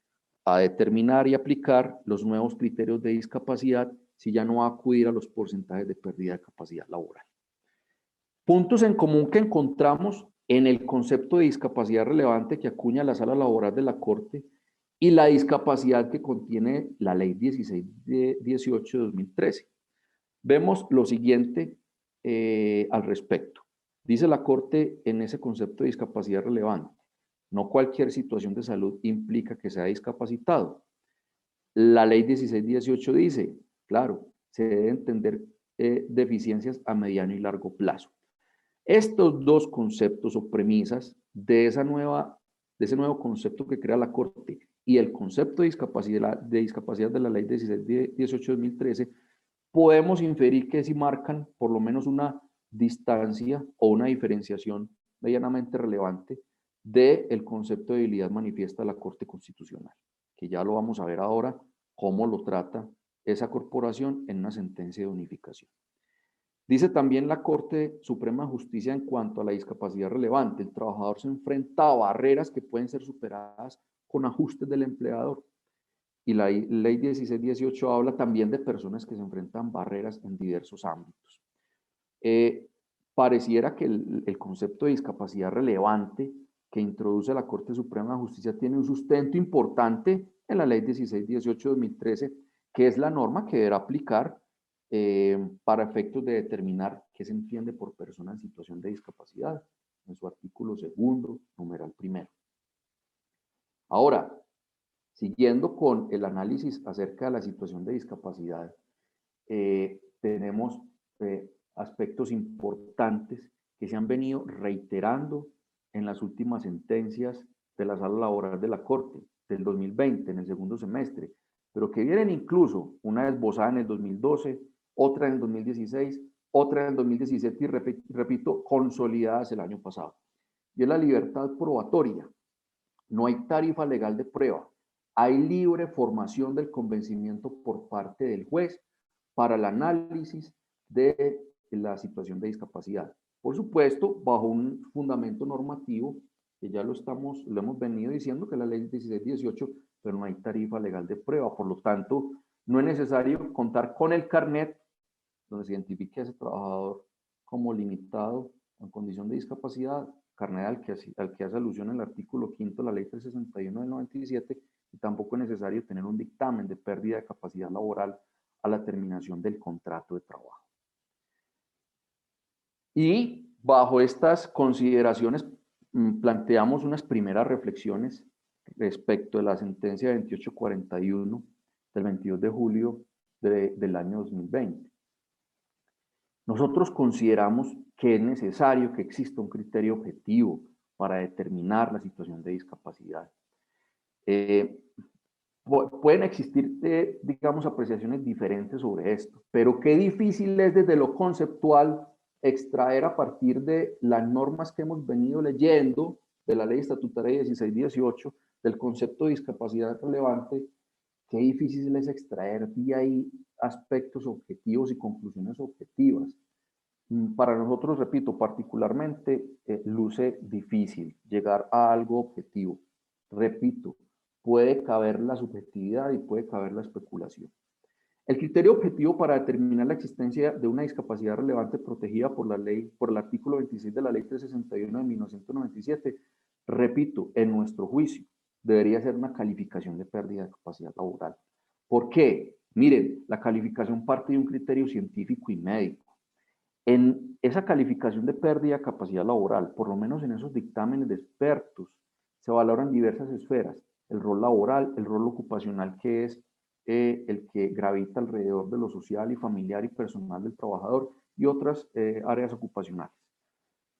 a determinar y aplicar los nuevos criterios de discapacidad si ya no va a acudir a los porcentajes de pérdida de capacidad laboral. Puntos en común que encontramos en el concepto de discapacidad relevante que acuña la Sala Laboral de la Corte y la discapacidad que contiene la Ley 1618 de 2013. Vemos lo siguiente al respecto. Dice la Corte en ese concepto de discapacidad relevante: no cualquier situación de salud implica que sea discapacitado. La Ley 1618 dice, claro, se debe entender deficiencias a mediano y largo plazo. Estos dos conceptos o premisas de ese nuevo concepto que crea la Corte y el concepto de discapacidad de la Ley 1618-2013, podemos inferir que sí marcan por lo menos una distancia o una diferenciación medianamente relevante del concepto de debilidad manifiesta de la Corte Constitucional, que ya lo vamos a ver ahora cómo lo trata esa corporación en una sentencia de unificación. Dice también la Corte Suprema de Justicia en cuanto a la discapacidad relevante, el trabajador se enfrenta a barreras que pueden ser superadas con ajustes del empleador. Y la Ley 1618 habla también de personas que se enfrentan a barreras en diversos ámbitos. Pareciera que el concepto de discapacidad relevante que introduce la Corte Suprema de Justicia tiene un sustento importante en la Ley 1618-2013, que es la norma que deberá aplicar para efectos de determinar qué se entiende por persona en situación de discapacidad, en su artículo 2, numeral 1. Ahora, siguiendo con el análisis acerca de la situación de discapacidad, tenemos aspectos importantes que se han venido reiterando en las últimas sentencias de la Sala Laboral de la Corte del 2020, en el segundo semestre, pero que vienen incluso una esbozada en el 2012, otra en el 2016, otra en el 2017 y repito, consolidadas el año pasado. Y es la libertad probatoria. No hay tarifa legal de prueba. Hay libre formación del convencimiento por parte del juez para el análisis de la situación de discapacidad. Por supuesto, bajo un fundamento normativo, que ya lo hemos venido diciendo, que es la ley 1618, pero no hay tarifa legal de prueba. Por lo tanto, no es necesario contar con el carnet donde se identifique a ese trabajador como limitado en condición de discapacidad, carnet al que hace alusión el artículo 5 de la ley 361 del 97, y tampoco es necesario tener un dictamen de pérdida de capacidad laboral a la terminación del contrato de trabajo. Y bajo estas consideraciones planteamos unas primeras reflexiones respecto de la sentencia 2841 del 22 de julio del año 2020. Nosotros consideramos que es necesario que exista un criterio objetivo para determinar la situación de discapacidad. Pueden existir, digamos, apreciaciones diferentes sobre esto, pero qué difícil es desde lo conceptual extraer a partir de las normas que hemos venido leyendo de la ley estatutaria 1618, del concepto de discapacidad relevante, qué difícil es extraer de ahí aspectos objetivos y conclusiones objetivas. Para nosotros, repito, particularmente luce difícil llegar a algo objetivo. Repito, puede caber la subjetividad y puede caber la especulación. El criterio objetivo para determinar la existencia de una discapacidad relevante protegida por la ley, por el artículo 26 de la ley 361 de 1997, repito, en nuestro juicio, debería ser una calificación de pérdida de capacidad laboral. ¿Por qué? Miren, la calificación parte de un criterio científico y médico. En esa calificación de pérdida de capacidad laboral, por lo menos en esos dictámenes de expertos, se valoran diversas esferas: el rol laboral, el rol ocupacional, que es el que gravita alrededor de lo social y familiar y personal del trabajador, y otras áreas ocupacionales.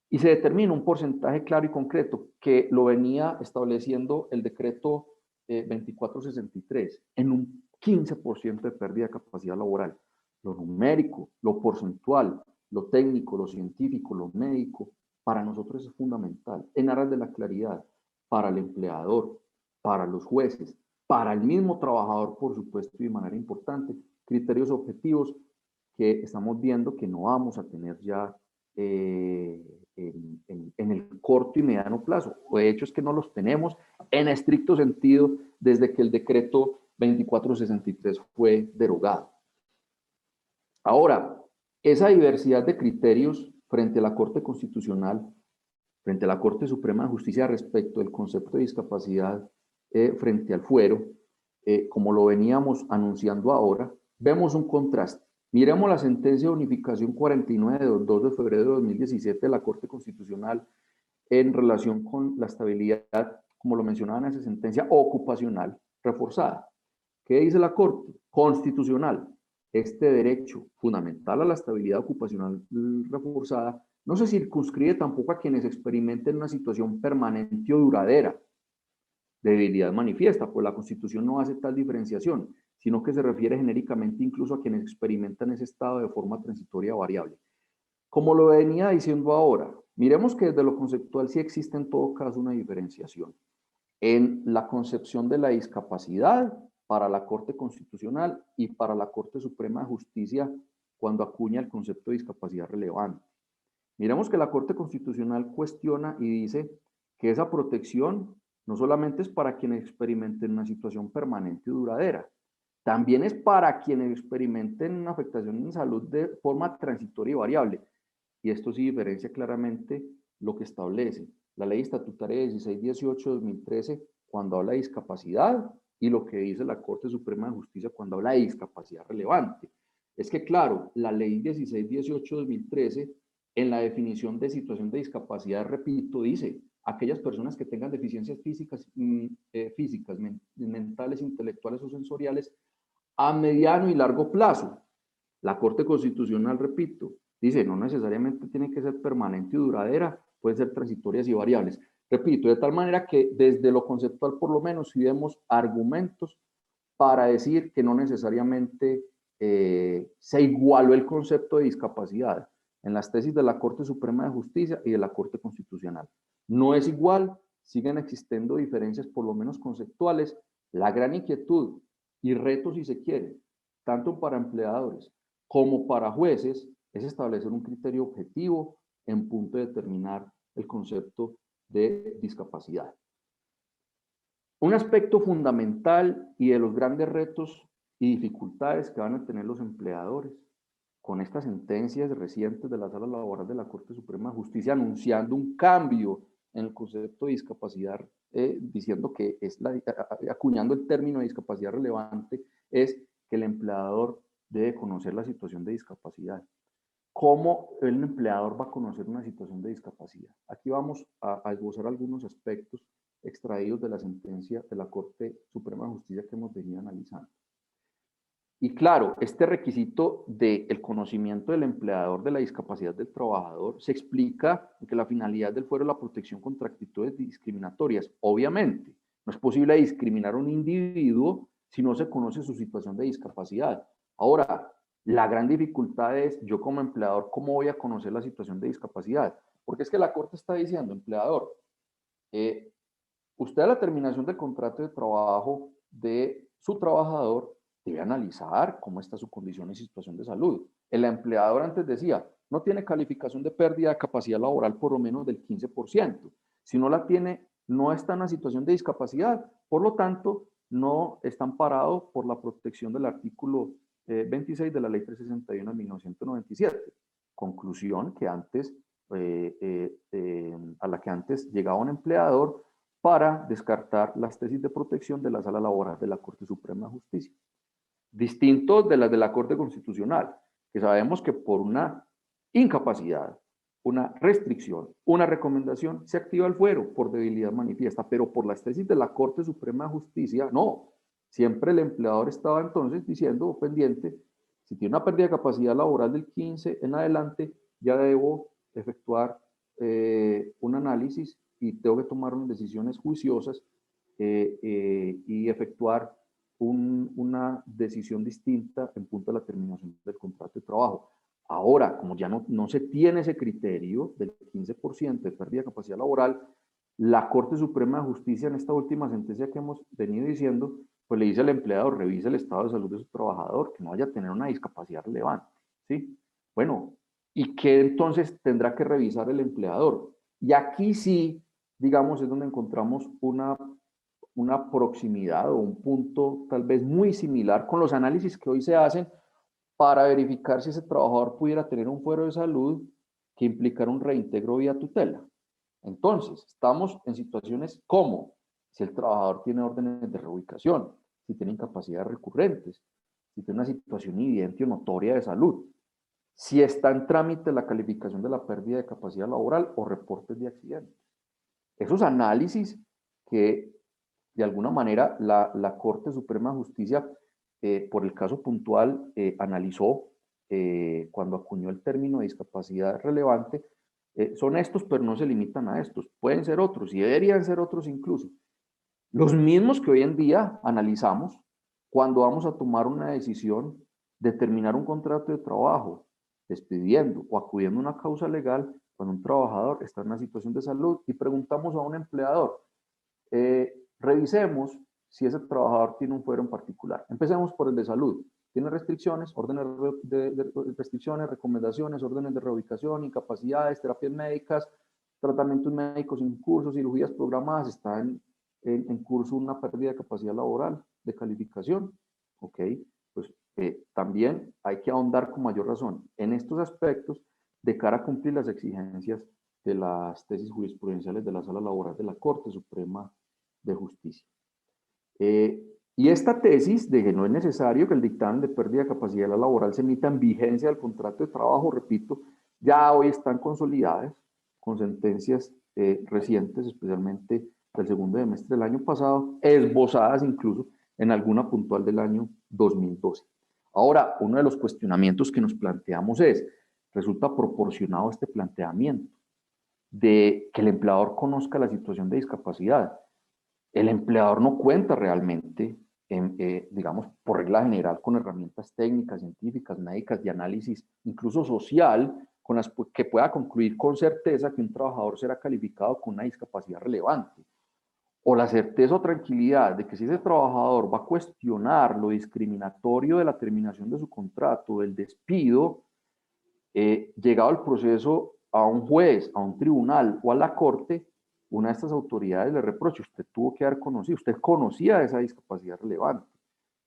Y se determina un porcentaje claro y concreto que lo venía estableciendo el decreto 2463 en un 15% de pérdida de capacidad laboral. Lo numérico, lo porcentual, lo técnico, lo científico, lo médico, para nosotros es fundamental, en aras de la claridad, para el empleador, para los jueces, para el mismo trabajador, por supuesto, y de manera importante, criterios objetivos que estamos viendo que no vamos a tener ya en el corto y mediano plazo. De hecho es que no los tenemos en estricto sentido desde que el decreto 2463 fue derogado. Ahora, esa diversidad de criterios frente a la Corte Constitucional, frente a la Corte Suprema de Justicia respecto del concepto de discapacidad frente al fuero, como lo veníamos anunciando ahora, vemos un contraste. Miremos la sentencia de unificación 49 del 2 de febrero de 2017 de la Corte Constitucional en relación con la estabilidad, como lo mencionaba en esa sentencia, ocupacional reforzada. ¿Qué dice la Corte Constitucional? este derecho fundamental a la estabilidad ocupacional reforzada no se circunscribe tampoco a quienes experimenten una situación permanente o duradera de debilidad manifiesta, pues la Constitución no hace tal diferenciación, sino que se refiere genéricamente incluso a quienes experimentan ese estado de forma transitoria o variable. Como lo venía diciendo ahora, miremos que desde lo conceptual sí existe en todo caso una diferenciación. En la concepción de la discapacidad para la Corte Constitucional y para la Corte Suprema de Justicia cuando acuña el concepto de discapacidad relevante. Miremos que la Corte Constitucional cuestiona y dice que esa protección no solamente es para quienes experimenten una situación permanente y duradera, también es para quienes experimenten una afectación en salud de forma transitoria y variable. Y esto sí diferencia claramente lo que establece la Ley Estatutaria 1618-2013 cuando habla de discapacidad y lo que dice la Corte Suprema de Justicia cuando habla de discapacidad relevante. Es que, claro, la Ley 1618-2013 en la definición de situación de discapacidad, repito, dice aquellas personas que tengan deficiencias físicas, mentales, intelectuales o sensoriales a mediano y largo plazo. La Corte Constitucional, repito, dice, no necesariamente tiene que ser permanente y duradera, pueden ser transitorias y variables. Repito, de tal manera que desde lo conceptual por lo menos sí vemos argumentos para decir que no necesariamente se igualó el concepto de discapacidad en las tesis de la Corte Suprema de Justicia y de la Corte Constitucional. No es igual, siguen existiendo diferencias por lo menos conceptuales. La gran inquietud y reto, si se quiere, tanto para empleadores como para jueces, es establecer un criterio objetivo en punto de determinar el concepto de discapacidad. Un aspecto fundamental y de los grandes retos y dificultades que van a tener los empleadores con estas sentencias recientes de la Sala Laboral de la Corte Suprema de Justicia anunciando un cambio en el concepto de discapacidad, diciendo que acuñando el término de discapacidad relevante, es que el empleador debe conocer la situación de discapacidad. ¿Cómo el empleador va a conocer una situación de discapacidad? Aquí vamos a esbozar algunos aspectos extraídos de la sentencia de la Corte Suprema de Justicia que hemos venido analizando. Y claro, este requisito del conocimiento del empleador de la discapacidad del trabajador se explica en que la finalidad del fuero es la protección contra actitudes discriminatorias. Obviamente, no es posible discriminar a un individuo si no se conoce su situación de discapacidad. Ahora, la gran dificultad es, yo como empleador, ¿cómo voy a conocer la situación de discapacidad? Porque es que la Corte está diciendo, empleador, usted a la terminación del contrato de trabajo de su trabajador debe analizar cómo está su condición y situación de salud. El empleador antes decía, no tiene calificación de pérdida de capacidad laboral por lo menos del 15%. Si no la tiene, no está en una situación de discapacidad. Por lo tanto, no está amparado por la protección del artículo 26 de la Ley 361 de 1997. Conclusión que antes, a la que antes llegaba un empleador para descartar las tesis de protección de la Sala Laboral de la Corte Suprema de Justicia. Distinto de las de la Corte Constitucional, que sabemos que por una incapacidad, una restricción, una recomendación, se activa el fuero por debilidad manifiesta, pero por las tesis de la Corte Suprema de Justicia, no. Siempre el empleador estaba entonces diciendo, pendiente, si tiene una pérdida de capacidad laboral del 15 en adelante, ya debo efectuar un análisis y tengo que tomar unas decisiones juiciosas y efectuar una decisión distinta en punto de la terminación del contrato de trabajo. Ahora, como ya no se tiene ese criterio del 15% de pérdida de capacidad laboral, la Corte Suprema de Justicia en esta última sentencia que hemos venido diciendo, pues le dice al empleador, revise el estado de salud de su trabajador, que no vaya a tener una discapacidad relevante, ¿sí? Bueno, ¿y qué entonces tendrá que revisar el empleador? Y aquí sí, digamos, es donde encontramos una proximidad o un punto tal vez muy similar con los análisis que hoy se hacen para verificar si ese trabajador pudiera tener un fuero de salud que implicara un reintegro vía tutela. Entonces, estamos en situaciones como si el trabajador tiene órdenes de reubicación, si tiene incapacidades recurrentes, si tiene una situación evidente o notoria de salud, si está en trámite la calificación de la pérdida de capacidad laboral o reportes de accidentes. Esos análisis que de alguna manera la Corte Suprema de Justicia por el caso puntual, analizó cuando acuñó el término de discapacidad relevante, son estos, pero no se limitan a estos. Pueden ser otros y deberían ser otros incluso. Los mismos que hoy en día analizamos cuando vamos a tomar una decisión de terminar un contrato de trabajo, despidiendo o acudiendo a una causa legal cuando un trabajador está en una situación de salud y preguntamos a un empleador, revisemos si ese trabajador tiene un fuero en particular. Empecemos por el de salud. Tiene restricciones, órdenes de restricciones, recomendaciones, órdenes de reubicación, incapacidades, terapias médicas, tratamientos médicos en curso, cirugías programadas, está en curso una pérdida de capacidad laboral, de calificación. Ok, pues también hay que ahondar con mayor razón en estos aspectos de cara a cumplir las exigencias de las tesis jurisprudenciales de la Sala Laboral de la Corte Suprema de Justicia. Y esta tesis de que no es necesario que el dictamen de pérdida de capacidad laboral se emita en vigencia del contrato de trabajo, repito, ya hoy están consolidadas con sentencias recientes, especialmente del segundo semestre del año pasado, esbozadas incluso en alguna puntual del año 2012. Ahora, uno de los cuestionamientos que nos planteamos es, ¿resulta proporcionado este planteamiento de que el empleador conozca la situación de discapacidad? El empleador no cuenta realmente, digamos, por regla general, con herramientas técnicas, científicas, médicas, de análisis, incluso social, con las que pueda concluir con certeza que un trabajador será calificado con una discapacidad relevante. O la certeza o tranquilidad de que si ese trabajador va a cuestionar lo discriminatorio de la terminación de su contrato, del despido, llegado el proceso a un juez, a un tribunal o a la corte, una de estas autoridades le reprocha, usted tuvo que haber conocido, usted conocía esa discapacidad relevante.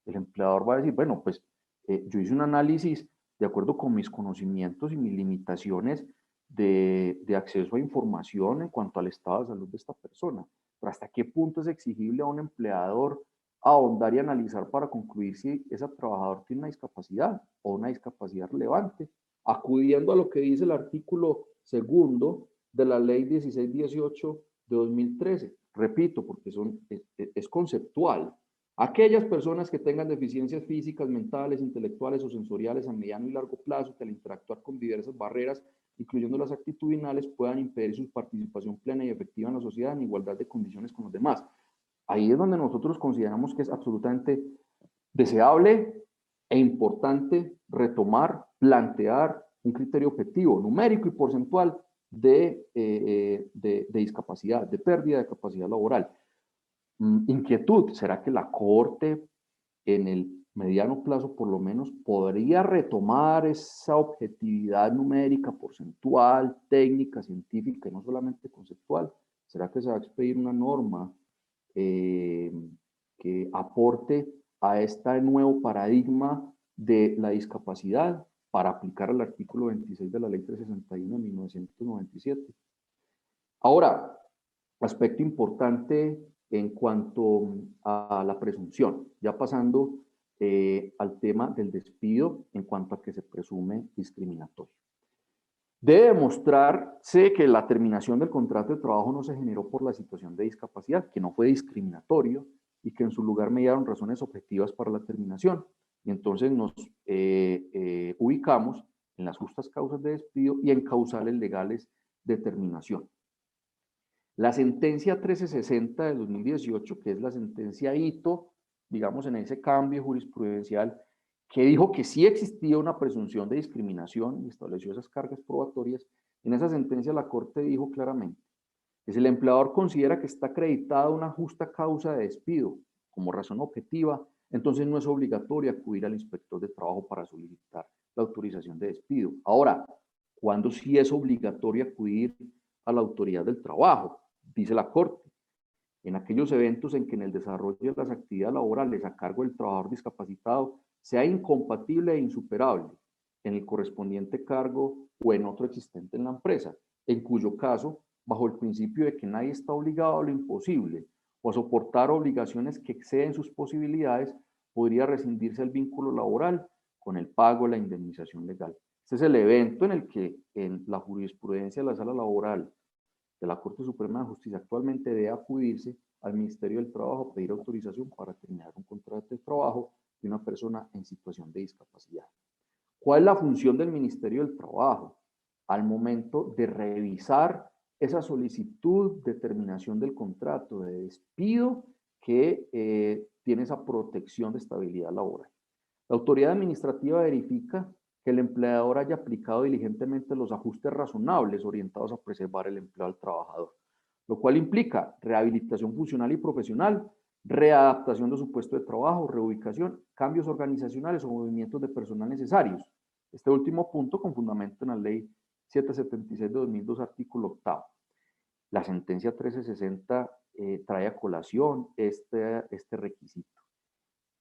El empleador va a decir, bueno, pues yo hice un análisis de acuerdo con mis conocimientos y mis limitaciones de acceso a información en cuanto al estado de salud de esta persona. Pero ¿hasta qué punto es exigible a un empleador ahondar y analizar para concluir si ese trabajador tiene una discapacidad o una discapacidad relevante? Acudiendo a lo que dice el artículo segundo de la ley 1618 de 2013. Repito, porque es conceptual. Aquellas personas que tengan deficiencias físicas, mentales, intelectuales o sensoriales a mediano y largo plazo que al interactuar con diversas barreras, incluyendo las actitudinales, puedan impedir su participación plena y efectiva en la sociedad en igualdad de condiciones con los demás. Ahí es donde nosotros consideramos que es absolutamente deseable e importante retomar, plantear un criterio objetivo, numérico y porcentual de discapacidad, de pérdida de capacidad laboral. Inquietud, ¿será que la Corte en el mediano plazo por lo menos podría retomar esa objetividad numérica, porcentual, técnica, científica y no solamente conceptual? ¿Será que se va a expedir una norma que aporte a este nuevo paradigma de la discapacidad para aplicar el artículo 26 de la Ley 361 de 1997? Ahora, aspecto importante en cuanto a la presunción, ya pasando al tema del despido en cuanto a que se presume discriminatorio. Debe demostrarse que la terminación del contrato de trabajo no se generó por la situación de discapacidad, que no fue discriminatorio y que en su lugar mediaron razones objetivas para la terminación. Y entonces nos ubicamos en las justas causas de despido y en causales legales de terminación. La sentencia 1360 de 2018, que es la sentencia hito, digamos, en ese cambio jurisprudencial, que dijo que sí existía una presunción de discriminación y estableció esas cargas probatorias, en esa sentencia la Corte dijo claramente que si el empleador considera que está acreditada una justa causa de despido como razón objetiva, entonces no es obligatorio acudir al inspector de trabajo para solicitar la autorización de despido. Ahora, ¿cuándo sí es obligatorio acudir a la autoridad del trabajo? Dice la Corte, en aquellos eventos en que en el desarrollo de las actividades laborales a cargo del trabajador discapacitado sea incompatible e insuperable en el correspondiente cargo o en otro existente en la empresa, en cuyo caso, bajo el principio de que nadie está obligado a lo imposible o a soportar obligaciones que exceden sus posibilidades, podría rescindirse el vínculo laboral con el pago de la indemnización legal. Este es el evento en el que en la jurisprudencia de la Sala Laboral de la Corte Suprema de Justicia actualmente debe acudirse al Ministerio del Trabajo a pedir autorización para terminar un contrato de trabajo de una persona en situación de discapacidad. ¿Cuál es la función del Ministerio del Trabajo? Al momento de revisar esa solicitud de terminación del contrato de despido que tiene esa protección de estabilidad laboral. La autoridad administrativa verifica que el empleador haya aplicado diligentemente los ajustes razonables orientados a preservar el empleo al trabajador, lo cual implica rehabilitación funcional y profesional, readaptación de su puesto de trabajo, reubicación, cambios organizacionales o movimientos de personal necesarios. Este último punto con fundamento en la Ley 776 de 2002, artículo 8. La sentencia 1360 trae a colación este requisito.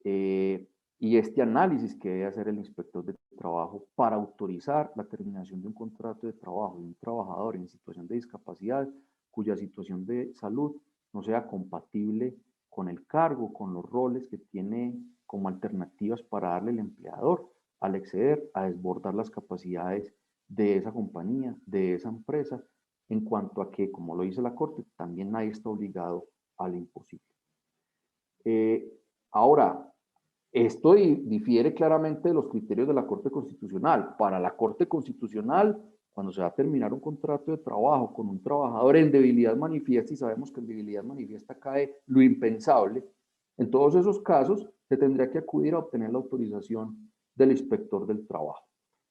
Y este análisis que debe hacer el inspector de trabajo para autorizar la terminación de un contrato de trabajo de un trabajador en situación de discapacidad cuya situación de salud no sea compatible con el cargo, con los roles que tiene como alternativas para darle el empleador al exceder, a desbordar las capacidades de esa compañía, de esa empresa, en cuanto a que, como lo dice la Corte, también nadie está obligado a lo imposible. Ahora, esto difiere claramente de los criterios de la Corte Constitucional. Para la Corte Constitucional, cuando se va a terminar un contrato de trabajo con un trabajador en debilidad manifiesta, y sabemos que en debilidad manifiesta cae lo impensable, en todos esos casos se tendría que acudir a obtener la autorización del inspector del trabajo.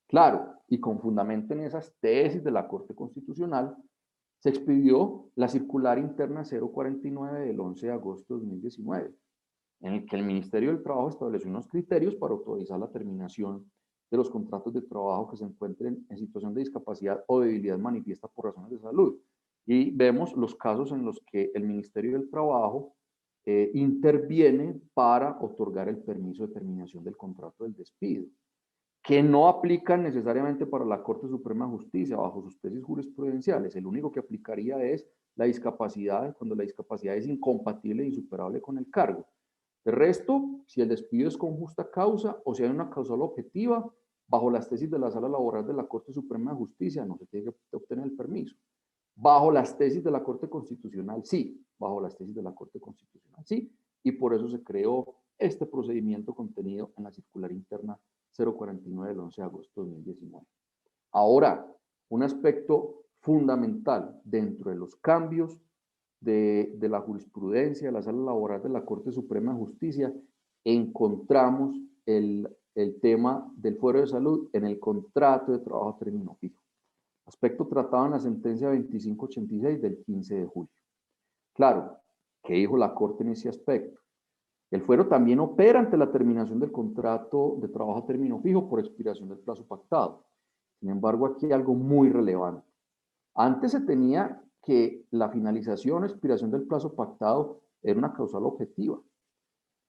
Claro, y con fundamento en esas tesis de la Corte Constitucional, se expidió la circular interna 049 del 11 de agosto de 2019, en el que el Ministerio del Trabajo estableció unos criterios para autorizar la terminación de los contratos de trabajo que se encuentren en situación de discapacidad o debilidad manifiesta por razones de salud. Y vemos los casos en los que el Ministerio del Trabajo interviene para otorgar el permiso de terminación del contrato del despido, que no aplican necesariamente para la Corte Suprema de Justicia bajo sus tesis jurisprudenciales. El único que aplicaría es la discapacidad, cuando la discapacidad es incompatible e insuperable con el cargo. De resto, si el despido es con justa causa o si hay una causal objetiva, bajo las tesis de la Sala Laboral de la Corte Suprema de Justicia, no se tiene que obtener el permiso. Bajo las tesis de la Corte Constitucional, sí. Bajo las tesis de la Corte Constitucional, sí. Y por eso se creó este procedimiento contenido en la circular interna 049 del 11 de agosto de 2019. Ahora, un aspecto fundamental dentro de los cambios de la jurisprudencia de la Sala Laboral de la Corte Suprema de Justicia, encontramos el tema del fuero de salud en el contrato de trabajo a término fijo. Aspecto tratado en la sentencia 2586 del 15 de julio. Claro, ¿qué dijo la Corte en ese aspecto? El fuero también opera ante la terminación del contrato de trabajo a término fijo por expiración del plazo pactado. Sin embargo, aquí hay algo muy relevante. Antes se tenía que la finalización o expiración del plazo pactado era una causal objetiva.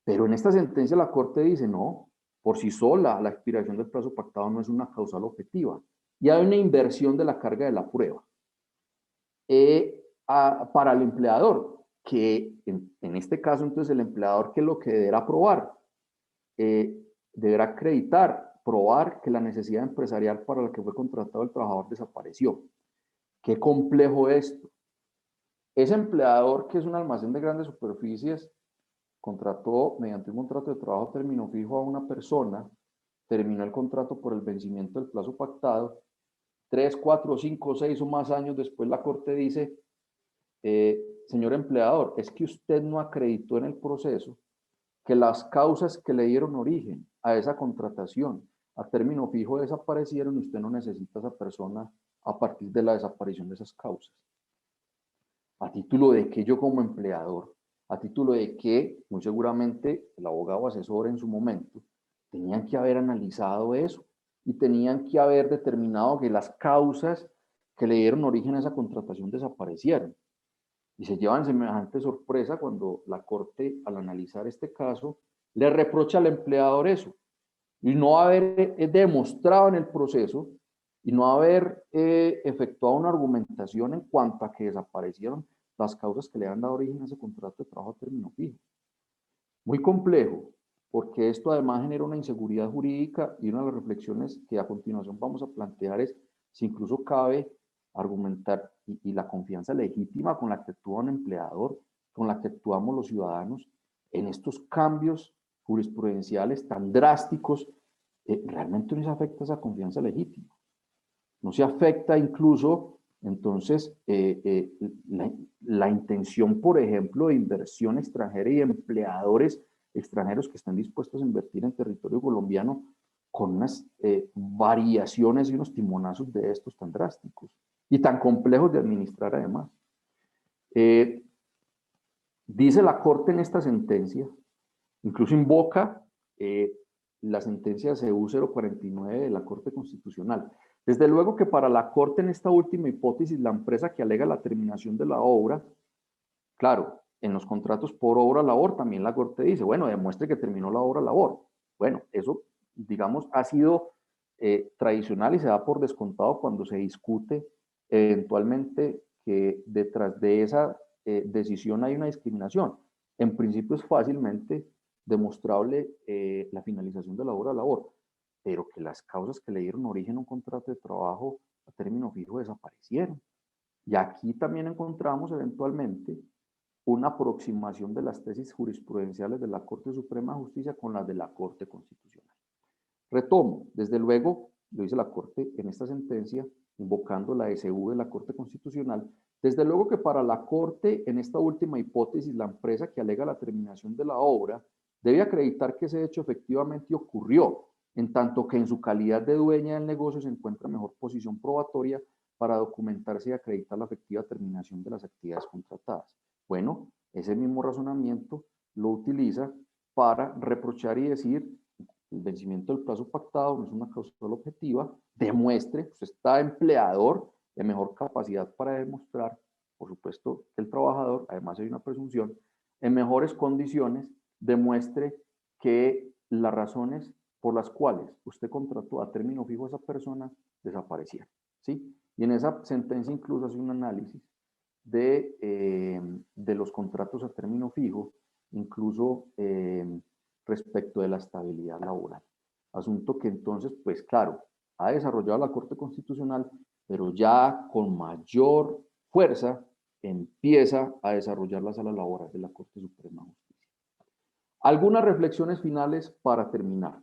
Pero en esta sentencia la Corte dice, no, por sí sola la expiración del plazo pactado no es una causal objetiva. Y hay una inversión de la carga de la prueba. Para el empleador, que en este caso entonces el empleador, ¿qué es lo que deberá probar? Deberá acreditar, probar que la necesidad empresarial para la que fue contratado el trabajador desapareció. Qué complejo esto. Ese empleador, que es un almacén de grandes superficies, contrató mediante un contrato de trabajo a término fijo a una persona, terminó el contrato por el vencimiento del plazo pactado, 3, 4, 5, 6 o más años después la Corte dice, señor empleador, es que usted no acreditó en el proceso que las causas que le dieron origen a esa contratación a término fijo desaparecieron y usted no necesita a esa persona a partir de la desaparición de esas causas. ¿A título de que yo como empleador? ¿A título de que muy seguramente el abogado asesor en su momento tenían que haber analizado eso y tenían que haber determinado que las causas que le dieron origen a esa contratación desaparecieron? Y se llevan semejante sorpresa cuando la Corte, al analizar este caso, le reprocha al empleador eso, y no haber demostrado en el proceso y no haber efectuado una argumentación en cuanto a que desaparecieron las causas que le han dado origen a ese contrato de trabajo a término fijo. Muy complejo, porque esto además genera una inseguridad jurídica, y una de las reflexiones que a continuación vamos a plantear es si incluso cabe argumentar y la confianza legítima con la que actúa un empleador, con la que actuamos los ciudadanos en estos cambios jurisprudenciales tan drásticos, realmente no se afecta esa confianza legítima. No se afecta incluso, entonces, la intención, por ejemplo, de inversión extranjera y de empleadores extranjeros que están dispuestos a invertir en territorio colombiano con unas variaciones y unos timonazos de estos tan drásticos y tan complejos de administrar además. Dice la Corte en esta sentencia, incluso invoca la sentencia CU 049 de la Corte Constitucional. Desde luego que para la Corte en esta última hipótesis, la empresa que alega la terminación de la obra, claro, en los contratos por obra-labor también la Corte dice, bueno, demuestre que terminó la obra-labor. Bueno, eso, digamos, ha sido tradicional y se da por descontado cuando se discute eventualmente que detrás de esa decisión hay una discriminación. En principio es fácilmente demostrable la finalización de la obra-labor, pero que las causas que le dieron origen a un contrato de trabajo a término fijo desaparecieron. Y aquí también encontramos eventualmente una aproximación de las tesis jurisprudenciales de la Corte Suprema de Justicia con las de la Corte Constitucional. Retomo, desde luego, lo dice la Corte en esta sentencia, invocando la SU de la Corte Constitucional, desde luego que para la Corte, en esta última hipótesis, la empresa que alega la terminación de la obra debe acreditar que ese hecho efectivamente ocurrió, en tanto que en su calidad de dueña del negocio se encuentra en mejor posición probatoria para documentarse y acreditar la efectiva terminación de las actividades contratadas. Bueno, ese mismo razonamiento lo utiliza para reprochar y decir el vencimiento del plazo pactado no es una causal objetiva, demuestre, usted está empleador de mejor capacidad para demostrar, por supuesto, que el trabajador, además hay una presunción, en mejores condiciones, demuestre que las razones por las cuales usted contrató a término fijo a esa persona desaparecieron, ¿sí? Y en esa sentencia incluso hace un análisis de los contratos a término fijo, incluso respecto de la estabilidad laboral. Asunto que entonces, pues claro, ha desarrollado la Corte Constitucional, pero ya con mayor fuerza empieza a desarrollar la Sala Laboral de la Corte Suprema de Justicia. Algunas reflexiones finales para terminar.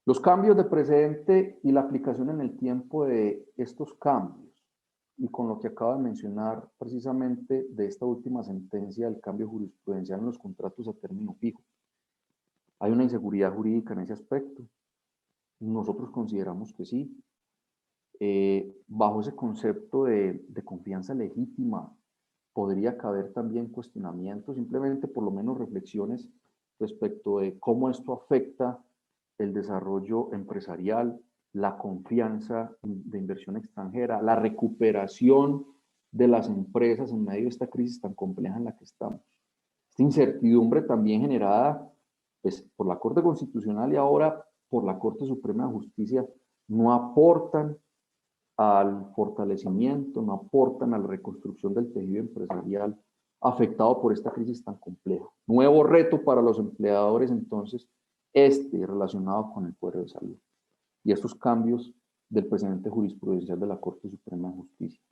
Los cambios de precedente y la aplicación en el tiempo de estos cambios, y con lo que acaba de mencionar precisamente de esta última sentencia del cambio jurisprudencial en los contratos a término fijo. ¿Hay una inseguridad jurídica en ese aspecto? Nosotros consideramos que sí. Bajo ese concepto de confianza legítima, podría caber también cuestionamientos, simplemente por lo menos reflexiones respecto de cómo esto afecta el desarrollo empresarial, la confianza de inversión extranjera, la recuperación de las empresas en medio de esta crisis tan compleja en la que estamos. Esta incertidumbre también generada pues, por la Corte Constitucional y ahora por la Corte Suprema de Justicia no aportan al fortalecimiento, no aportan a la reconstrucción del tejido empresarial afectado por esta crisis tan compleja. Nuevo reto para los empleadores entonces, relacionado con el cuadro de salud y estos cambios del precedente jurisprudencial de la Corte Suprema de Justicia.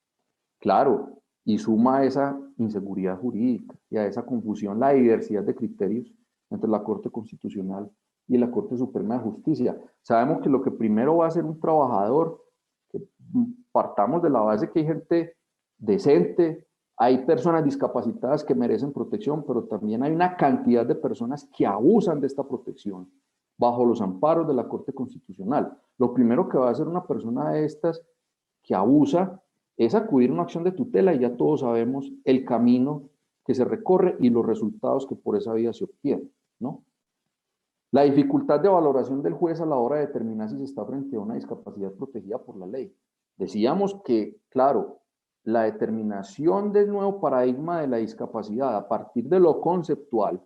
Claro, y suma a esa inseguridad jurídica y a esa confusión la diversidad de criterios entre la Corte Constitucional y la Corte Suprema de Justicia. Sabemos que lo que primero va a hacer un trabajador, que partamos de la base que hay gente decente, hay personas discapacitadas que merecen protección, pero también hay una cantidad de personas que abusan de esta protección bajo los amparos de la Corte Constitucional. Lo primero que va a hacer una persona de estas que abusa es acudir a una acción de tutela y ya todos sabemos el camino que se recorre y los resultados que por esa vía se obtienen, ¿no? La dificultad de valoración del juez a la hora de determinar si se está frente a una discapacidad protegida por la ley. Decíamos que, claro, la determinación del nuevo paradigma de la discapacidad a partir de lo conceptual,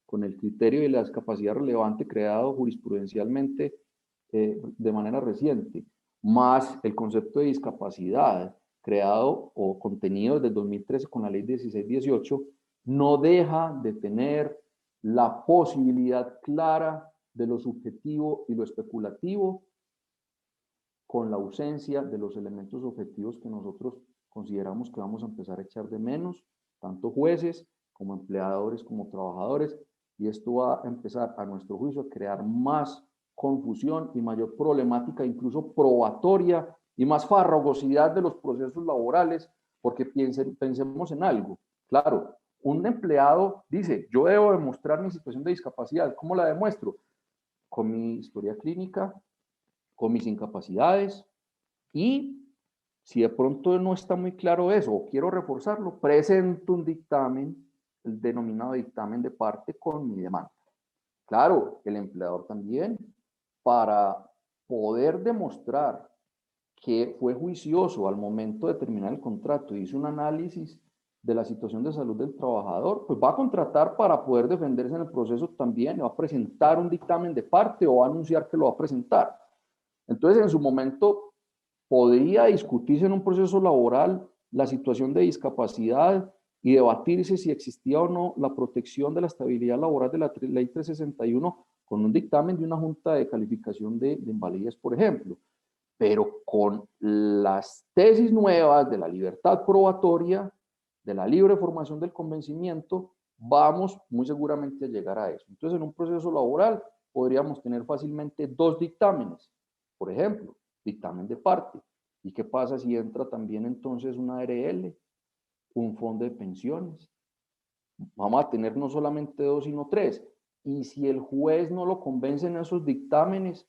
con el criterio de la discapacidad relevante creado jurisprudencialmente de manera reciente, más el concepto de discapacidad creado o contenido desde el 2013 con la ley 1618, no deja de tener la posibilidad clara de lo subjetivo y lo especulativo con la ausencia de los elementos objetivos que nosotros consideramos que vamos a empezar a echar de menos, tanto jueces como empleadores como trabajadores, y esto va a empezar, a nuestro juicio, a crear más confusión y mayor problemática, incluso probatoria, y más farragosidad de los procesos laborales, porque pensemos en algo. Claro, un empleado dice, yo debo demostrar mi situación de discapacidad. ¿Cómo la demuestro? Con mi historia clínica, con mis incapacidades, y si de pronto no está muy claro eso o quiero reforzarlo, presento un dictamen, el denominado dictamen de parte, con mi demanda. Claro, el empleador también, para poder demostrar que fue juicioso al momento de terminar el contrato y hizo un análisis de la situación de salud del trabajador, pues va a contratar para poder defenderse en el proceso también, va a presentar un dictamen de parte o va a anunciar que lo va a presentar. Entonces, en su momento, podría discutirse en un proceso laboral la situación de discapacidad y debatirse si existía o no la protección de la estabilidad laboral de la Ley 361 con un dictamen de una junta de calificación de invalidez, por ejemplo. Pero con las tesis nuevas de la libertad probatoria, de la libre formación del convencimiento, vamos muy seguramente a llegar a eso. Entonces, en un proceso laboral podríamos tener fácilmente 2 dictámenes, por ejemplo, dictamen de parte. ¿Y qué pasa si entra también entonces una ARL, un fondo de pensiones? Vamos a tener no solamente 2, sino 3. Y si el juez no lo convence en esos dictámenes,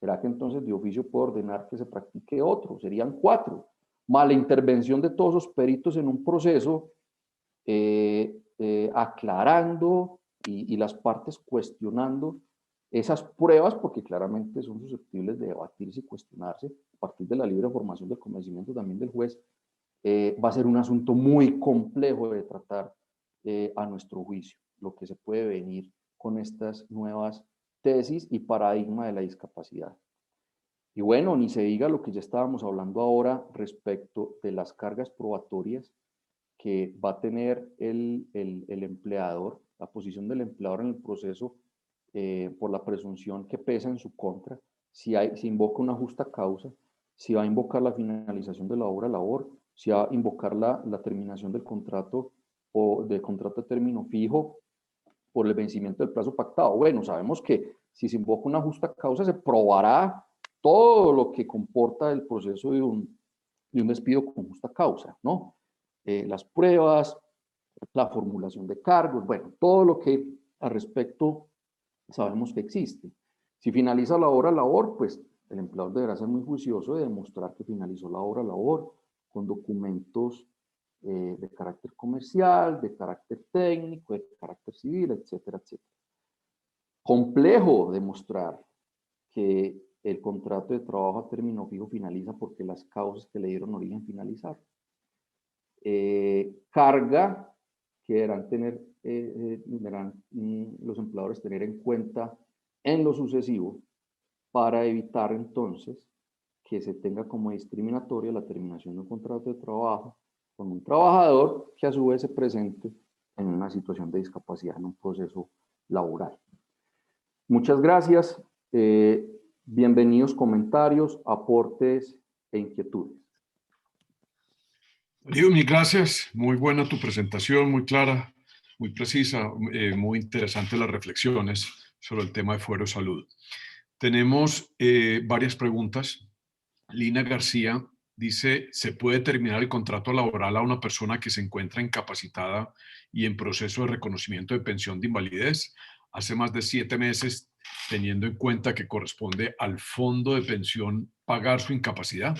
¿será que entonces de oficio puede ordenar que se practique otro? Serían 4. Más la intervención de todos esos peritos en un proceso, aclarando y las partes cuestionando esas pruebas, porque claramente son susceptibles de debatirse y cuestionarse a partir de la libre formación del convencimiento también del juez. Va a ser un asunto muy complejo de tratar a nuestro juicio, lo que se puede venir con estas nuevas tesis y paradigma de la discapacidad. Y bueno, ni se diga lo que ya estábamos hablando ahora respecto de las cargas probatorias que va a tener el empleador, la posición del empleador en el proceso, por la presunción que pesa en su contra, si invoca una justa causa, si va a invocar la finalización de la obra labor, si va a invocar la terminación del contrato o del contrato de término fijo por el vencimiento del plazo pactado. Bueno, sabemos que si se invoca una justa causa, se probará todo lo que comporta el proceso de un despido con justa causa, ¿no? Las pruebas, la formulación de cargos, bueno, todo lo que al respecto sabemos que existe. Si finaliza la obra labor, pues el empleador deberá ser muy juicioso de demostrar que finalizó la obra labor con documentos de carácter comercial, de carácter técnico, de carácter civil, etcétera, etcétera. Complejo demostrar que el contrato de trabajo a término fijo finaliza porque las causas que le dieron origen finalizar. Carga que deberán los empleadores tener en cuenta en lo sucesivo para evitar entonces que se tenga como discriminatoria la terminación de un contrato de trabajo con un trabajador que a su vez se presente en una situación de discapacidad en un proceso laboral. Muchas gracias. Bienvenidos comentarios, aportes e inquietudes. Darío, mil gracias. Muy buena tu presentación, muy clara, muy precisa, muy interesante las reflexiones sobre el tema de fuero salud. Tenemos varias preguntas. Lina García dice, ¿se puede terminar el contrato laboral a una persona que se encuentra incapacitada y en proceso de reconocimiento de pensión de invalidez hace más de 7 meses, teniendo en cuenta que corresponde al fondo de pensión pagar su incapacidad?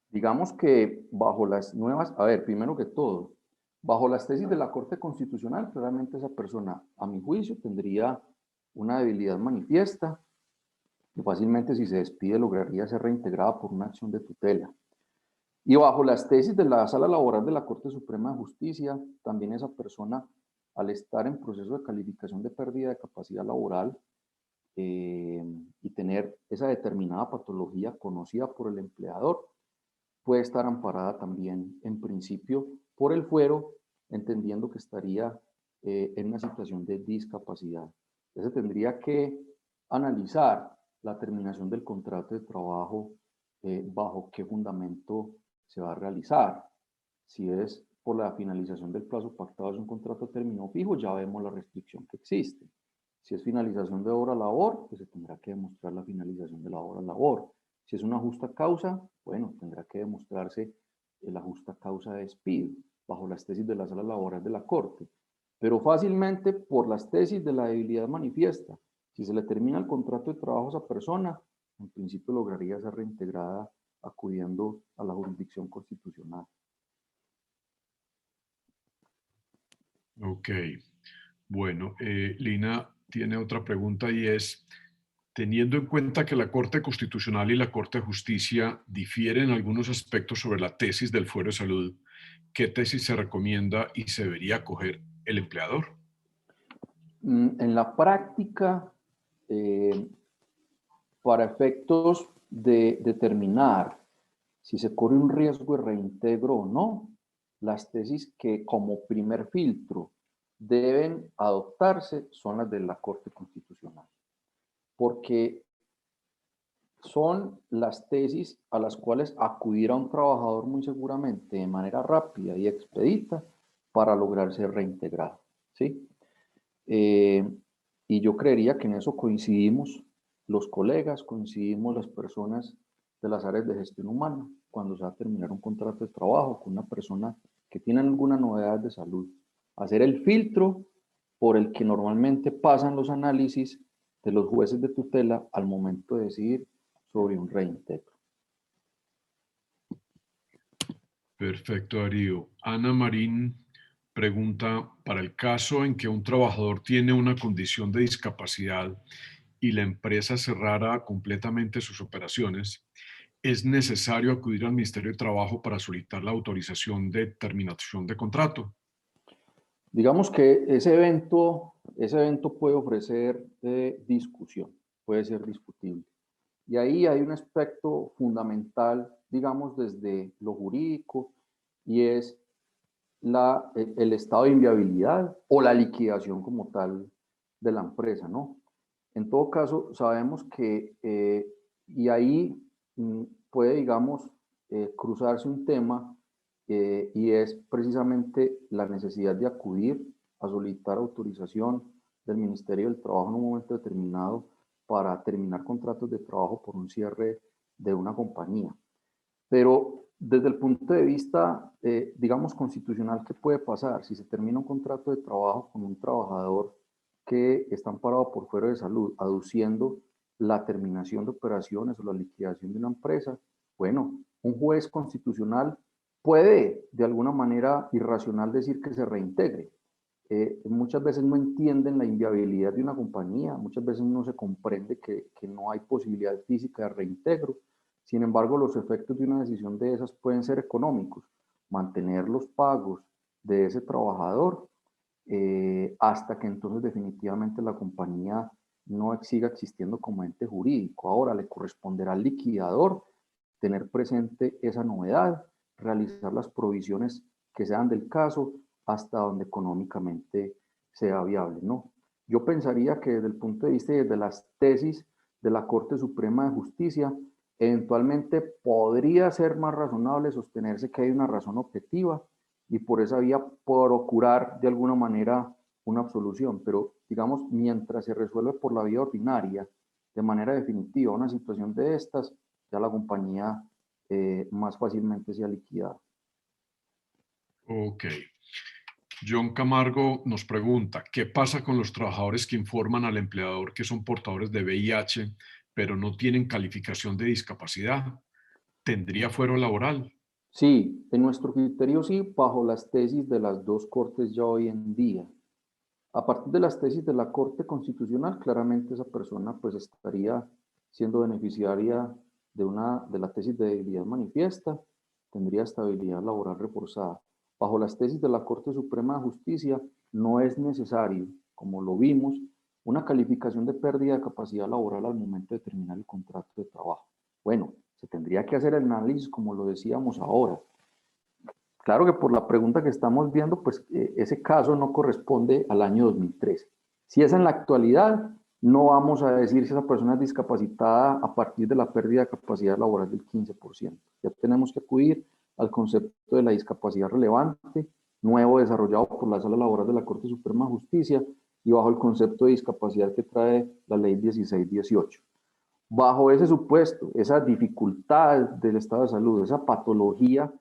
Digamos que bajo las nuevas, a ver, primero que todo, bajo las tesis de la Corte Constitucional, claramente esa persona, a mi juicio, tendría una debilidad manifiesta y fácilmente si se despide lograría ser reintegrada por una acción de tutela. Y bajo las tesis de la Sala Laboral de la Corte Suprema de Justicia, también esa persona, al estar en proceso de calificación de pérdida de capacidad laboral y tener esa determinada patología conocida por el empleador, puede estar amparada también en principio por el fuero, entendiendo que estaría en una situación de discapacidad. Entonces tendría que analizar la terminación del contrato de trabajo, bajo qué fundamento se va a realizar, si es por la finalización del plazo pactado es un contrato a término fijo, ya vemos la restricción que existe. Si es finalización de obra-labor, pues se tendrá que demostrar la finalización de la obra-labor. Si es una justa causa, bueno, tendrá que demostrarse la justa causa de despido, bajo las tesis de la sala laboral de la Corte. Pero fácilmente, por las tesis de la debilidad manifiesta, si se le termina el contrato de trabajo a esa persona, en principio lograría ser reintegrada acudiendo a la jurisdicción constitucional. Ok, bueno, Lina tiene otra pregunta y es, teniendo en cuenta que la Corte Constitucional y la Corte de Justicia difieren en algunos aspectos sobre la tesis del fuero de salud, ¿qué tesis se recomienda y se debería acoger el empleador? En la práctica, para efectos de determinar si se corre un riesgo de reintegro o no, las tesis que como primer filtro deben adoptarse son las de la Corte Constitucional, porque son las tesis a las cuales acudirá un trabajador muy seguramente de manera rápida y expedita para lograr ser reintegrado, ¿sí? Y yo creería que en eso coincidimos los colegas, coincidimos las personas de las áreas de gestión humana, cuando se va a terminar un contrato de trabajo con una persona que tiene alguna novedad de salud. Hacer el filtro por el que normalmente pasan los análisis de los jueces de tutela al momento de decidir sobre un reintegro. Perfecto, Darío. Ana Marín pregunta, para el caso en que un trabajador tiene una condición de discapacidad y la empresa cerrara completamente sus operaciones, ¿es necesario acudir al Ministerio de Trabajo para solicitar la autorización de terminación de contrato? Digamos que ese evento puede ofrecer discusión, puede ser discutible. Y ahí hay un aspecto fundamental, digamos, desde lo jurídico, y es el estado de inviabilidad o la liquidación como tal de la empresa, ¿no? En todo caso, sabemos que, y ahí puede, digamos, cruzarse un tema, y es precisamente la necesidad de acudir a solicitar autorización del Ministerio del Trabajo en un momento determinado para terminar contratos de trabajo por un cierre de una compañía. Pero desde el punto de vista, digamos, constitucional, ¿qué puede pasar? Si se termina un contrato de trabajo con un trabajador que está amparado por fuero de salud, aduciendo la terminación de operaciones o la liquidación de una empresa, bueno, un juez constitucional puede, de alguna manera irracional, decir que se reintegre. Muchas veces no entienden la inviabilidad de una compañía, muchas veces no se comprende que no hay posibilidad física de reintegro. Sin embargo, los efectos de una decisión de esas pueden ser económicos, mantener los pagos de ese trabajador hasta que entonces definitivamente la compañía no siga existiendo como ente jurídico. Ahora le corresponderá al liquidador tener presente esa novedad, realizar las provisiones que sean del caso hasta donde económicamente sea viable, ¿no? Yo pensaría que desde el punto de vista de las tesis de la Corte Suprema de Justicia, eventualmente podría ser más razonable sostenerse que hay una razón objetiva y por esa vía procurar de alguna manera una absolución, pero digamos, mientras se resuelve por la vía ordinaria, de manera definitiva, una situación de estas, ya la compañía más fácilmente sea liquidada. Ok. John Camargo nos pregunta, ¿qué pasa con los trabajadores que informan al empleador que son portadores de VIH, pero no tienen calificación de discapacidad? ¿Tendría fuero laboral? Sí, en nuestro criterio sí, bajo las tesis de las dos cortes ya hoy en día. A partir de las tesis de la Corte Constitucional, claramente esa persona pues estaría siendo beneficiaria de la tesis de debilidad manifiesta, tendría estabilidad laboral reforzada. Bajo las tesis de la Corte Suprema de Justicia, no es necesario, como lo vimos, una calificación de pérdida de capacidad laboral al momento de terminar el contrato de trabajo. Bueno, se tendría que hacer el análisis como lo decíamos ahora. Claro que por la pregunta que estamos viendo, pues ese caso no corresponde al año 2013. Si es en la actualidad, no vamos a decir si esa persona es discapacitada a partir de la pérdida de capacidad laboral del 15%. Ya tenemos que acudir al concepto de la discapacidad relevante, nuevo desarrollado por la Sala Laboral de la Corte Suprema de Justicia y bajo el concepto de discapacidad que trae la Ley 1618. Bajo ese supuesto, esa dificultad del estado de salud, esa patología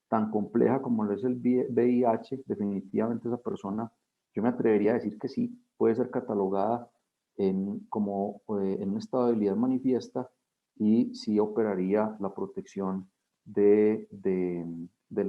tan compleja como lo es el VIH, definitivamente esa persona, yo me atrevería a decir que sí, puede ser catalogada como en un estado de debilidad manifiesta y sí operaría la protección del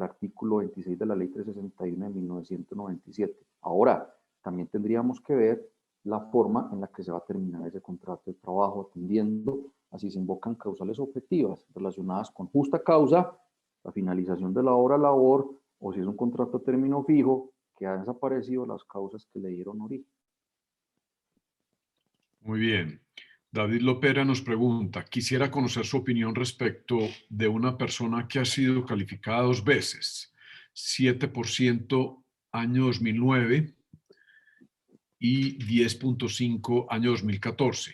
artículo 26 de la Ley 361 de 1997. Ahora, también tendríamos que ver la forma en la que se va a terminar ese contrato de trabajo, atendiendo a si se invocan causales objetivas relacionadas con justa causa, la finalización de la hora labor, o si es un contrato a término fijo, que han desaparecido las causas que le dieron origen. Muy bien. David Lopera nos pregunta, quisiera conocer su opinión respecto de una persona que ha sido calificada 2 veces, 7% año 2009 y 10.5 año 2014.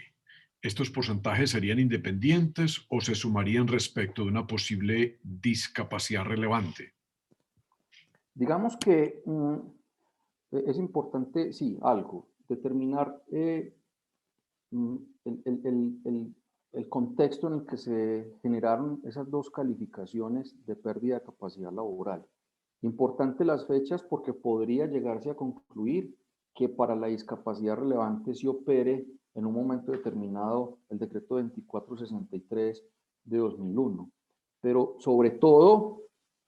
¿Estos porcentajes serían independientes o se sumarían respecto de una posible discapacidad relevante? Digamos que es importante, sí, algo, determinar el, el contexto en el que se generaron esas dos calificaciones de pérdida de capacidad laboral. Importante las fechas porque podría llegarse a concluir que para la discapacidad relevante se opere en un momento determinado el decreto 2463 de 2001. Pero sobre todo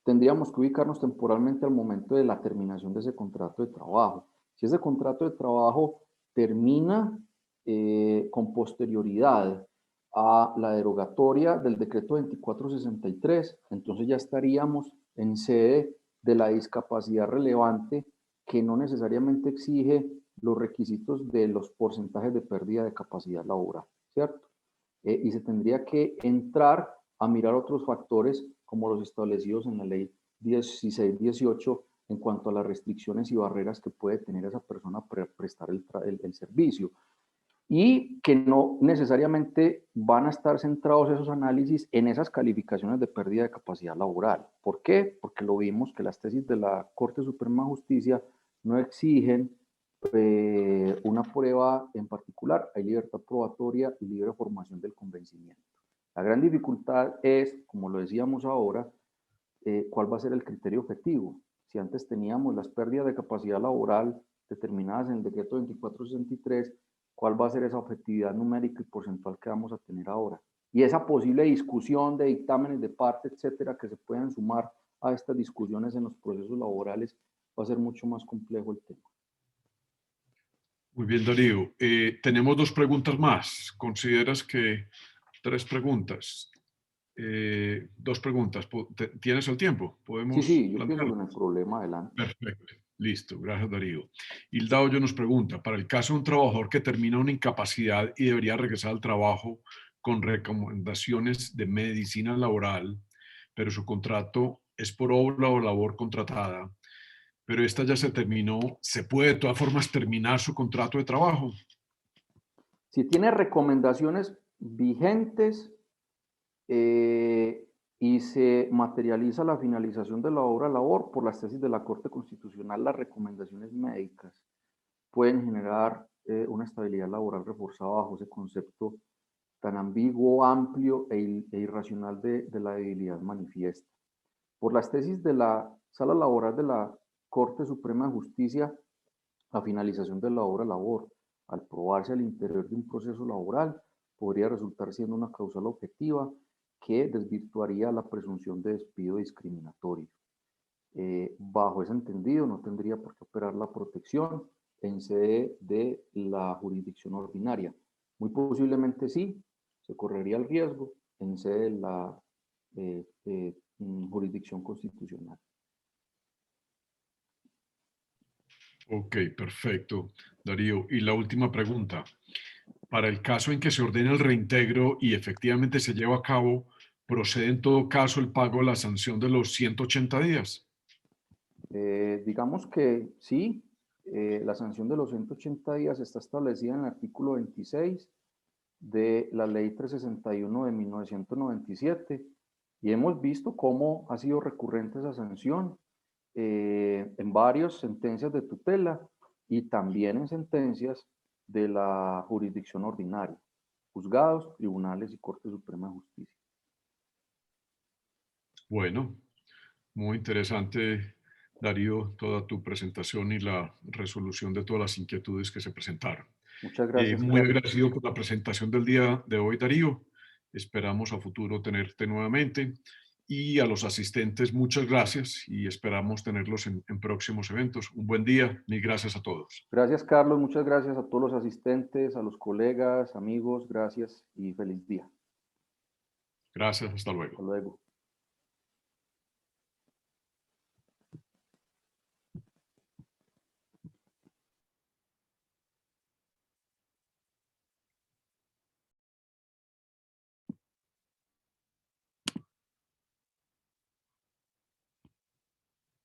tendríamos que ubicarnos temporalmente al momento de la terminación de ese contrato de trabajo. Si ese contrato de trabajo termina con posterioridad a la derogatoria del decreto 2463, entonces ya estaríamos en sede de la discapacidad relevante que no necesariamente exige los requisitos de los porcentajes de pérdida de capacidad laboral, ¿cierto? Y se tendría que entrar a mirar otros factores como los establecidos en la ley 1618 en cuanto a las restricciones y barreras que puede tener esa persona para prestar el servicio. Y que no necesariamente van a estar centrados esos análisis en esas calificaciones de pérdida de capacidad laboral. ¿Por qué? Porque lo vimos que las tesis de la Corte Suprema de Justicia no exigen una prueba en particular, hay libertad probatoria y libre formación del convencimiento. La gran dificultad es, como lo decíamos ahora, cuál va a ser el criterio objetivo. Si antes teníamos las pérdidas de capacidad laboral determinadas en el decreto 2463, ¿cuál va a ser esa objetividad numérica y porcentual que vamos a tener ahora? Y esa posible discusión de dictámenes de parte, etcétera, que se puedan sumar a estas discusiones en los procesos laborales, va a ser mucho más complejo el tema. Muy bien, Darío. Tenemos 2 preguntas más. ¿Consideras que 3 preguntas? 2 preguntas. ¿Tienes el tiempo? Sí, ¿Podemos sí, yo pienso que no hay problema, adelante. Perfecto. Listo. Gracias, Darío. Hilda Hoyo nos pregunta, para el caso de un trabajador que termina una incapacidad y debería regresar al trabajo con recomendaciones de medicina laboral, pero su contrato es por obra o labor contratada, pero esta ya se terminó, ¿se puede de todas formas terminar su contrato de trabajo? Si tiene recomendaciones vigentes y se materializa la finalización de la obra labor por las tesis de la Corte Constitucional, las recomendaciones médicas pueden generar una estabilidad laboral reforzada bajo ese concepto tan ambiguo, amplio e irracional de la debilidad manifiesta. Por las tesis de la Sala Laboral de la Corte Suprema de Justicia, la finalización de la obra labor, al probarse al interior de un proceso laboral, podría resultar siendo una causal objetiva que desvirtuaría la presunción de despido discriminatorio. Bajo ese entendido, no tendría por qué operar la protección en sede de la jurisdicción ordinaria. Muy posiblemente sí, se correría el riesgo en sede de la jurisdicción constitucional. Ok, perfecto, Darío. Y la última pregunta. Para el caso en que se ordene el reintegro y efectivamente se lleva a cabo, ¿procede en todo caso el pago de la sanción de los 180 días? Digamos que sí, la sanción de los 180 días está establecida en el artículo 26 de la ley 361 de 1997 Y hemos visto cómo ha sido recurrente esa sanción en varias sentencias de tutela y también en sentencias de la jurisdicción ordinaria, juzgados, tribunales y Corte Suprema de Justicia. Bueno, muy interesante, Darío, toda tu presentación y la resolución de todas las inquietudes que se presentaron. Muchas gracias, Muy Carlos. agradecido por la presentación del día de hoy, Darío. Esperamos a futuro tenerte nuevamente. Y a los asistentes, muchas gracias y esperamos tenerlos en próximos eventos. Un buen día. Mil gracias a todos. Gracias, Carlos. Muchas gracias a todos los asistentes, a los colegas, amigos. Gracias y feliz día. Gracias. Hasta luego. Hasta luego.